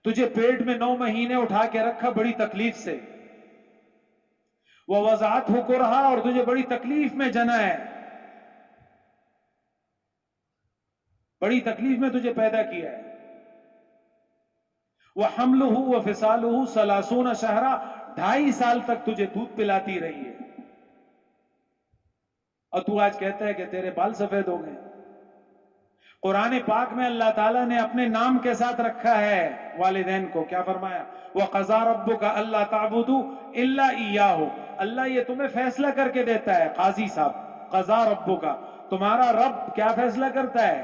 تجھے پیٹ میں 9 مہینے اٹھا کے رکھا بڑی تکلیف سے، ووضعتہ کرہا، اور تجھے بڑی تکلیف میں جنا ہے، بڑی تکلیف میں تجھے پیدا کیا ہے۔ وحملہ وفصالہ 30 شہرا، 2.5 سال تک تجھے دودھ پلاتی رہی ہے، اور تو آج کہتا ہے کہ تیرے بال سفید ہو گئے۔ قرآن پاک میں اللہ تعالیٰ نے اپنے نام کے ساتھ رکھا ہے والدین کو، کیا فرمایا؟ وَقَضَىٰ رَبُّكَ أَلَّا تَعْبُدُوا إِلَّا إِيَّاهُ۔ اللہ یہ تمہیں فیصلہ کر کے دیتا ہے، قاضی صاحب، قضا ربک، تمہارا رب کیا فیصلہ کرتا ہے؟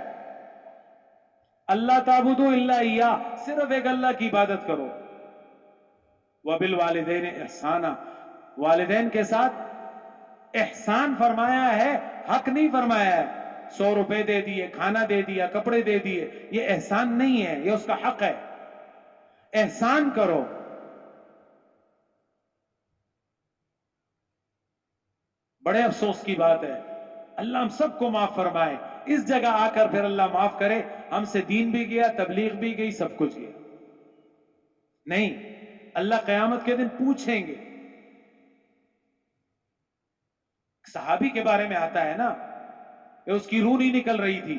اللہ تعبدوا الا اياه، صرف ایک اللہ کی عبادت کرو۔ وبالوالدین احسانا، والدین کے ساتھ احسان فرمایا ہے، حق نہیں فرمایا ہے۔ 100 روپے دے دیے، کھانا دے دیا، کپڑے دے دیے، یہ احسان نہیں ہے، یہ اس کا حق ہے۔ احسان کرو۔ بڑے افسوس کی بات ہے، اللہ ہم سب کو معاف فرمائے۔ اس جگہ آ کر پھر اللہ معاف کرے، ہم سے دین بھی گیا، تبلیغ بھی گئی، سب کچھ گیا۔ نہیں، اللہ قیامت کے دن پوچھیں گے۔ صحابی کے بارے میں آتا ہے نا کہ اس کی روح نہیں نکل رہی تھی،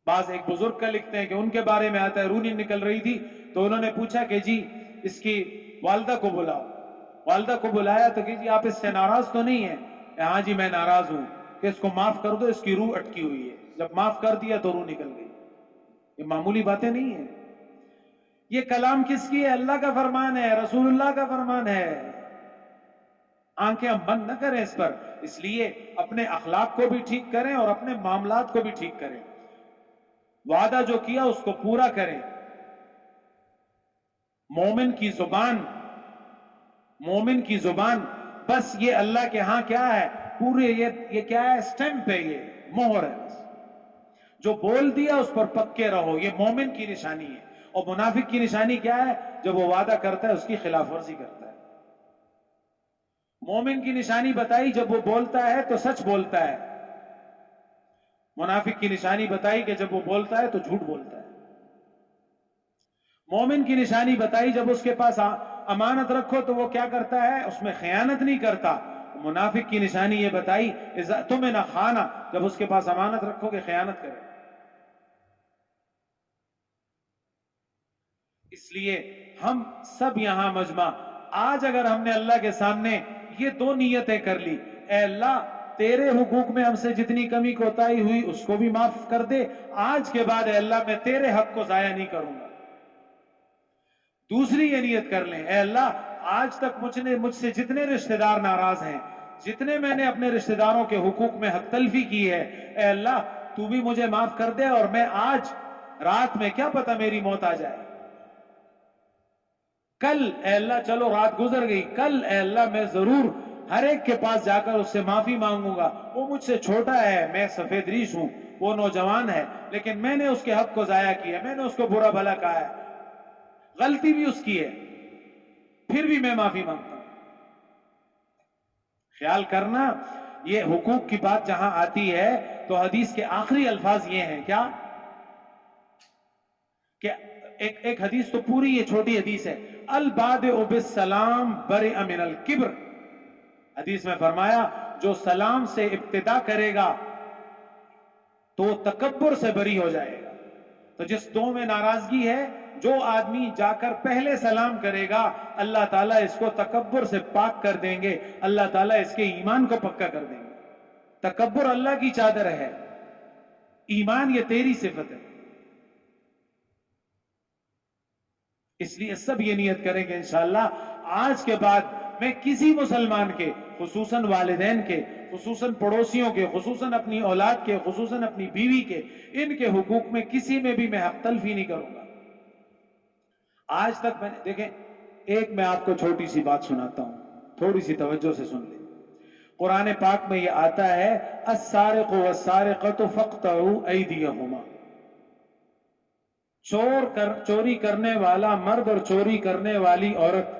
بعض ایک بزرگ کا لکھتے ہیں کہ ان کے بارے میں آتا ہے روح نہیں نکل رہی تھی، تو انہوں نے پوچھا کہ جی اس کی والدہ کو بلاؤ۔ والدہ کو بلایا تو کہ جی آپ اس سے ناراض تو نہیں ہیں؟ ہاں جی میں ناراض ہوں، کہ اس کو معاف کر دو، اس کی روح اٹکی ہوئی ہے۔ جب معاف کر دیا تو روح نکل گئی۔ یہ معمولی باتیں نہیں ہیں۔ یہ کلام کس کی ہے؟ اللہ کا فرمان ہے، رسول اللہ کا فرمان ہے۔ آنکھیں ہم بند نہ کریں اس پر، اس لیے اپنے اخلاق کو بھی ٹھیک کریں اور اپنے معاملات کو بھی ٹھیک کریں۔ وعدہ جو کیا اس کو پورا کریں۔ مومن کی زبان بس یہ اللہ کے ہاں کیا ہے؟ پورے یہ کیا ہے؟ سٹیمپ ہے، یہ مہر ہے۔ بس جو بول دیا اس پر پکے رہو، یہ مومن کی نشانی ہے۔ اور منافق کی نشانی کیا ہے؟ جب وہ وعدہ کرتا ہے اس کی خلاف ورزی کرتا ہے۔ مومن کی نشانی بتائی، جب وہ بولتا ہے تو سچ بولتا ہے۔ منافق کی نشانی بتائی کہ جب وہ بولتا ہے تو جھوٹ بولتا ہے۔ مومن کی نشانی بتائی، جب اس کے پاس امانت رکھو تو وہ کیا کرتا ہے؟ اس میں خیانت نہیں کرتا۔ منافق کی نشانی یہ بتائی تمہیں نہ خانہ، جب اس کے پاس امانت رکھو کہ خیانت کرے۔ اس لیے ہم سب یہاں مجمع آج اگر ہم نے اللہ کے سامنے یہ 2 نیتیں کر لی، اے اللہ تیرے حقوق میں ہم سے جتنی کمی کوتاہی ہوئی اس کو بھی معاف کر دے، آج کے بعد اے اللہ میں تیرے حق کو ضائع نہیں کروں گا۔ دوسری یہ نیت کر لیں، اے اللہ آج تک مجھ سے جتنے رشتہ دار ناراض ہیں، جتنے میں نے اپنے رشتہ داروں کے حقوق میں حق تلفی کی ہے، اے اللہ تو بھی مجھے معاف کر دے، اور میں آج رات میں کیا پتہ میری موت آ جائے، کل اے اللہ چلو رات گزر گئی، کل اے اللہ میں ضرور ہر ایک کے پاس جا کر اس سے معافی مانگوں گا۔ وہ مجھ سے چھوٹا ہے، میں سفید ریش ہوں، وہ نوجوان ہے، لیکن میں نے اس کے حق کو ضائع کیا، میں نے اس کو برا بھلا کہا ہے، غلطی بھی اس کی ہے، پھر بھی میں معافی مانگتا ہوں۔ خیال کرنا، یہ حقوق کی بات جہاں آتی ہے تو حدیث کے آخری الفاظ یہ ہیں کیا کہ ایک حدیث تو پوری یہ چھوٹی حدیث ہے، البادئ بالسلام برئ من الکبر۔ حدیث میں فرمایا جو سلام سے ابتدا کرے گا تو وہ تکبر سے بری ہو جائے گا۔ تو جس 2 میں ناراضگی ہے، جو آدمی جا کر پہلے سلام کرے گا اللہ تعالیٰ اس کو تکبر سے پاک کر دیں گے، اللہ تعالیٰ اس کے ایمان کو پکا کر دیں گے۔ تکبر اللہ کی چادر ہے، ایمان یہ تیری صفت ہے۔ اس لیے سب یہ نیت کریں کہ انشاءاللہ آج کے بعد میں کسی مسلمان کے، خصوصاً والدین کے، خصوصاً پڑوسیوں کے، خصوصاً اپنی اولاد کے، خصوصاً اپنی بیوی کے، ان کے حقوق میں کسی میں بھی میں حق تلفی نہیں کروں گا۔ آج تک میں نے دیکھیں، ایک میں آپ کو چھوٹی سی بات سناتا ہوں، تھوڑی سی توجہ سے سن لیں۔ قرآن پاک میں یہ آتا ہے السارق والسارقۃ فاقطعوا ایدیہما، چوری کرنے والا مرد اور چوری کرنے والی عورت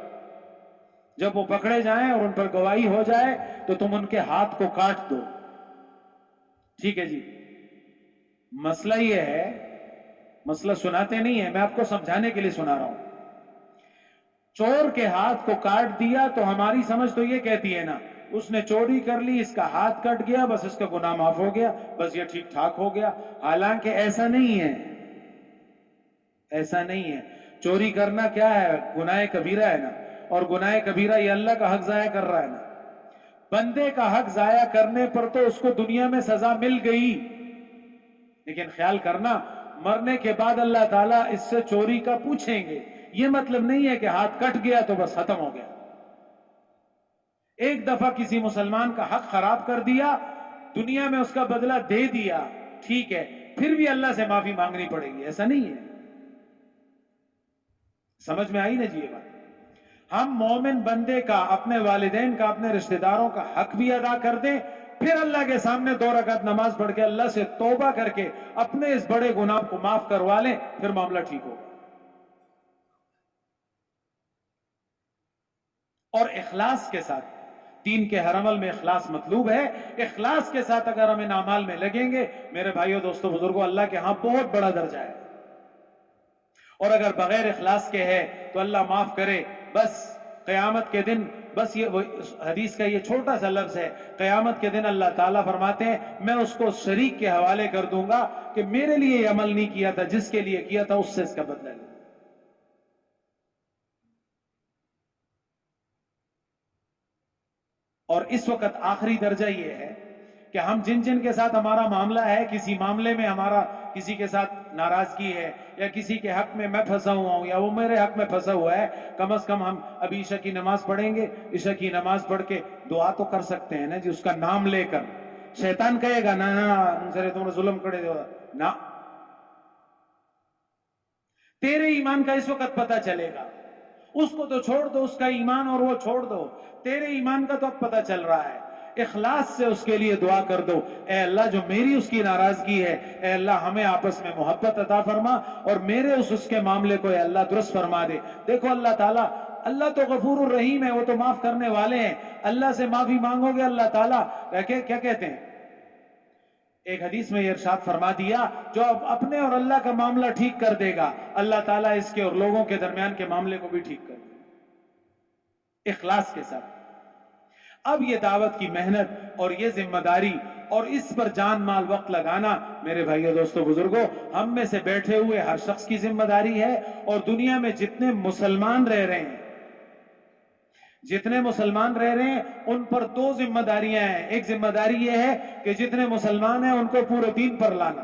جب وہ پکڑے جائیں اور ان پر گواہی ہو جائے تو تم ان کے ہاتھ کو کاٹ دو۔ ٹھیک ہے جی، مسئلہ یہ ہے، مسئلہ سناتے نہیں ہے، میں آپ کو سمجھانے کے لیے سنا رہا ہوں۔ چور کے ہاتھ کو کاٹ دیا تو ہماری سمجھ تو یہ کہتی ہے نا، اس نے چوری کر لی، اس کا ہاتھ کٹ گیا، بس اس کا گناہ معاف ہو گیا، بس یہ ٹھیک ٹھاک ہو گیا۔ حالانکہ ایسا نہیں ہے، ایسا نہیں ہے۔ چوری کرنا کیا ہے؟ گناہ کبیرہ ہے نا، اور گناہ کبیرہ یہ اللہ کا حق ضائع کر رہا ہے نا۔ بندے کا حق ضائع کرنے پر تو اس کو دنیا میں سزا مل گئی، لیکن خیال کرنا مرنے کے بعد اللہ تعالیٰ اس سے چوری کا پوچھیں گے۔ یہ مطلب نہیں ہے کہ ہاتھ کٹ گیا تو بس ختم ہو گیا۔ ایک دفعہ کسی مسلمان کا حق خراب کر دیا، دنیا میں اس کا بدلہ دے دیا، ٹھیک ہے، پھر بھی اللہ سے معافی مانگنی پڑے گی، ایسا نہیں ہے۔ سمجھ میں آئی نا جی یہ بات؟ ہم مومن بندے کا، اپنے والدین کا، اپنے رشتہ داروں کا حق بھی ادا کر دیں، پھر اللہ کے سامنے 2 رکعت نماز پڑھ کے اللہ سے توبہ کر کے اپنے اس بڑے گناہ کو معاف کروا لیں، پھر معاملہ ٹھیک ہوگا۔ اور اخلاص کے ساتھ، دین کے ہر عمل میں اخلاص مطلوب ہے۔ اخلاص کے ساتھ اگر ہم ان اعمال میں لگیں گے، میرے بھائیوں دوستوں بزرگوں، اللہ کے ہاں بہت بڑا درجہ ہے۔ اور اگر بغیر اخلاص کے ہے تو اللہ معاف کرے، بس قیامت کے دن، بس یہ حدیث کا یہ چھوٹا سا لفظ ہے، قیامت کے دن اللہ تعالیٰ فرماتے ہیں میں اس کو شریک کے حوالے کر دوں گا کہ میرے لیے یہ عمل نہیں کیا تھا، جس کے لیے کیا تھا اس سے اس کا بدلہ لے۔ اور اس وقت آخری درجہ یہ ہے کہ ہم جن کے ساتھ ہمارا معاملہ ہے، کسی معاملے میں ہمارا کسی کے ساتھ ناراضگی ہے، یا کسی کے حق میں میں پھنسا ہوا ہوں یا وہ میرے حق میں پھنسا ہوا ہے، کم از کم ہم ابھی عشاء کی نماز پڑھیں گے، عشاء کی نماز پڑھ کے دعا تو کر سکتے ہیں نا جی، اس کا نام لے کر۔ شیطان کہے گا نا ان سے تم نے ظلم کرے دو نا، تیرے ایمان کا اس وقت پتہ چلے گا۔ اس کو تو چھوڑ دو، اس کا ایمان اور وہ چھوڑ دو، تیرے ایمان کا تو اب پتہ چل رہا ہے۔ اخلاص سے اس کے لیے دعا کر دو، اے اللہ جو میری اس کی ناراضگی ہے، اے اللہ ہمیں آپس میں محبت عطا فرما، اور میرے اس کے معاملے کو اے اللہ درست فرما دے۔ دیکھو اللہ تعالیٰ، اللہ تو غفور الرحیم ہے، وہ تو معاف کرنے والے ہیں۔ اللہ سے معافی مانگو گے، اللہ تعالیٰ کیا کہتے ہیں؟ ایک حدیث میں یہ ارشاد فرما دیا، جو اپنے اور اللہ کا معاملہ ٹھیک کر دے گا، اللہ تعالیٰ اس کے اور لوگوں کے درمیان کے معاملے کو بھی ٹھیک کر دے گا، اخلاص کے ساتھ۔ اب یہ دعوت کی محنت اور یہ ذمہ داری اور اس پر جان مال وقت لگانا، میرے بھائیو دوستو بزرگوں، ہم میں سے بیٹھے ہوئے ہر شخص کی ذمہ داری ہے۔ اور دنیا میں جتنے مسلمان رہ رہے ہیں، جتنے مسلمان رہ رہے ہیں، ان پر 2 ذمہ داریاں ہیں۔ ایک ذمہ داری یہ ہے کہ جتنے مسلمان ہیں ان کو پورے دین پر لانا،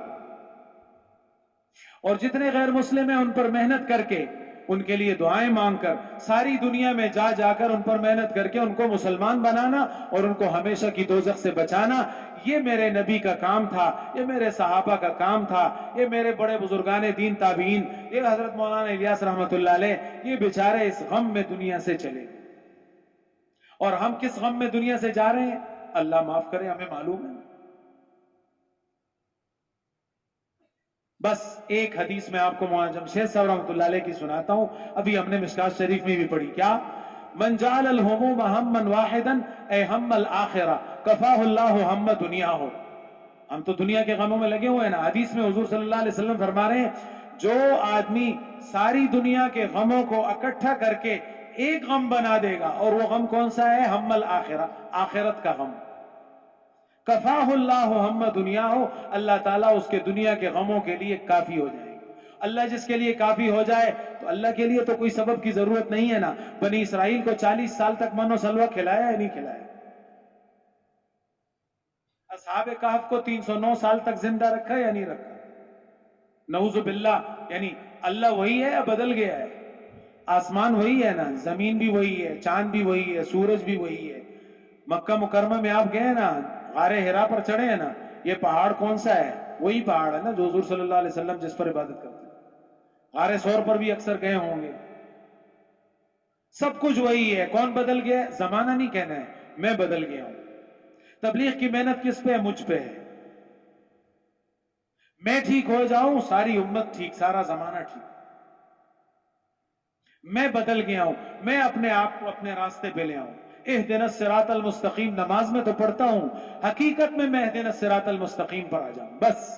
اور جتنے غیر مسلم ہیں ان پر محنت کر کے، ان کے لیے دعائیں مانگ کر، ساری دنیا میں جا کر ان پر محنت کر کے ان کو مسلمان بنانا اور ان کو ہمیشہ کی دوزخ سے بچانا۔ یہ میرے نبی کا کام تھا، یہ میرے صحابہ کا کام تھا، یہ میرے بڑے بزرگان دین تابعین، یہ حضرت مولانا الیاس رحمۃ اللہ علیہ، یہ بیچارے اس غم میں دنیا سے چلے۔ اور ہم کس غم میں دنیا سے جا رہے ہیں اللہ معاف کرے، ہمیں معلوم ہے۔ بس ایک حدیث میں آپ کو مولانا جمشید صاحب رحمۃ اللہ علیہ کی سناتا ہوں، ابھی ہم نے مشکات شریف میں بھی پڑھی۔ کیا؟ من جعل الہموم ہما واحدا اے ہم الآخرہ کفاہ اللہ ہم دنیاہ۔ ہم تو دنیا کے غموں میں لگے ہوئے ہیں نا۔ حدیث میں حضور صلی اللہ علیہ وسلم فرما رہے ہیں، جو آدمی ساری دنیا کے غموں کو اکٹھا کر کے ایک غم بنا دے گا، اور وہ غم کون سا ہے؟ ہم الآخرہ، آخرت کا غم۔ کفاہ اللہ ہم دنیا ہو، اللہ تعالیٰ اس کے دنیا کے غموں کے لیے کافی ہو جائے گا۔ اللہ جس کے لیے کافی ہو جائے تو اللہ کے لیے تو کوئی سبب کی ضرورت نہیں ہے نا۔ بنی اسرائیل کو 40 سال تک من و سلوہ کھلایا یا نہیں کھلایا؟ اصحاب کہف کو 309 سال تک زندہ رکھا یا نہیں رکھا؟ نعوذ باللہ، یعنی اللہ وہی ہے یا بدل گیا ہے؟ آسمان وہی ہے نا, زمین بھی وہی ہے, چاند بھی وہی ہے, سورج بھی وہی ہے. مکہ مکرمہ میں آپ گئے نا, غار ہرا پر چڑھے ہیں نا, یہ پہاڑ کون سا ہے؟ وہی پہاڑ ہے نا جو حضور صلی اللہ علیہ وسلم جس پر عبادت کرتے ہیں. غار سور پر بھی اکثر گئے ہوں گے. سب کچھ وہی ہے. کون بدل گیا؟ زمانہ نہیں کہنا ہے, میں بدل گیا ہوں. تبلیغ کی محنت کس پہ ہے؟ مجھ پہ ہے. میں ٹھیک ہو جاؤں, ساری امت ٹھیک, سارا زمانہ ٹھیک. میں بدل گیا ہوں, میں اپنے آپ کو اپنے راستے پہ لے آؤں. اہدنا الصراط المستقیم نماز میں تو پڑھتا ہوں, حقیقت میں اہدنا الصراط المستقیم پر آ جاؤں بس.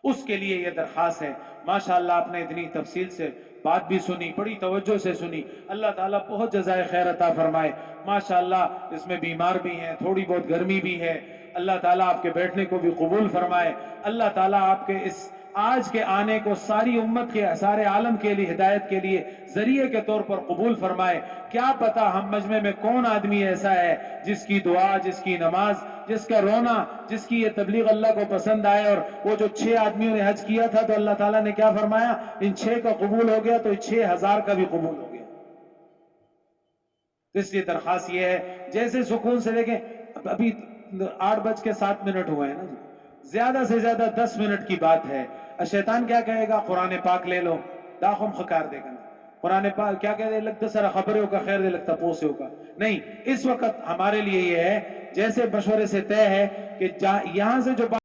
اس کے لیے یہ درخواست ہے. ماشاءاللہ آپ نے اتنی تفصیل سے بات بھی سنی, بڑی توجہ سے سنی. اللہ تعالیٰ بہت جزائے خیر عطا فرمائے. ماشاءاللہ اس میں بیمار بھی ہیں, تھوڑی بہت گرمی بھی ہے. اللہ تعالیٰ آپ کے بیٹھنے کو بھی قبول فرمائے. اللہ تعالیٰ آپ کے اس آج کے آنے کو ساری امت کے, سارے عالم کے لیے, ہدایت کے لیے ذریعے کے طور پر قبول فرمائے. کیا پتا ہم مجمع میں کون آدمی ایسا ہے جس کی دعا, جس کی نماز, جس کا رونا, جس کی یہ تبلیغ اللہ کو پسند آئے. اور وہ جو 6 آدمیوں نے حج کیا تھا تو اللہ تعالیٰ نے کیا فرمایا, ان 6 کا قبول ہو گیا تو 6000 کا بھی قبول ہو گیا. اس لیے درخواست یہ ہے, جیسے سکون سے دیکھیں, ابھی 8:07 ہوئے ہیں نا جی, زیادہ سے زیادہ 10 منٹ کی بات ہے. شیطان کیا کہے گا؟ قرآن پاک لے لو, داخم خکار دے گا. قرآن پاک کیا کہتے لگتا سارا خبروں کا خیر دے لگتا پوسوں کا نہیں. اس وقت ہمارے لیے یہ ہے جیسے مشورے سے طے ہے کہ یہاں سے جو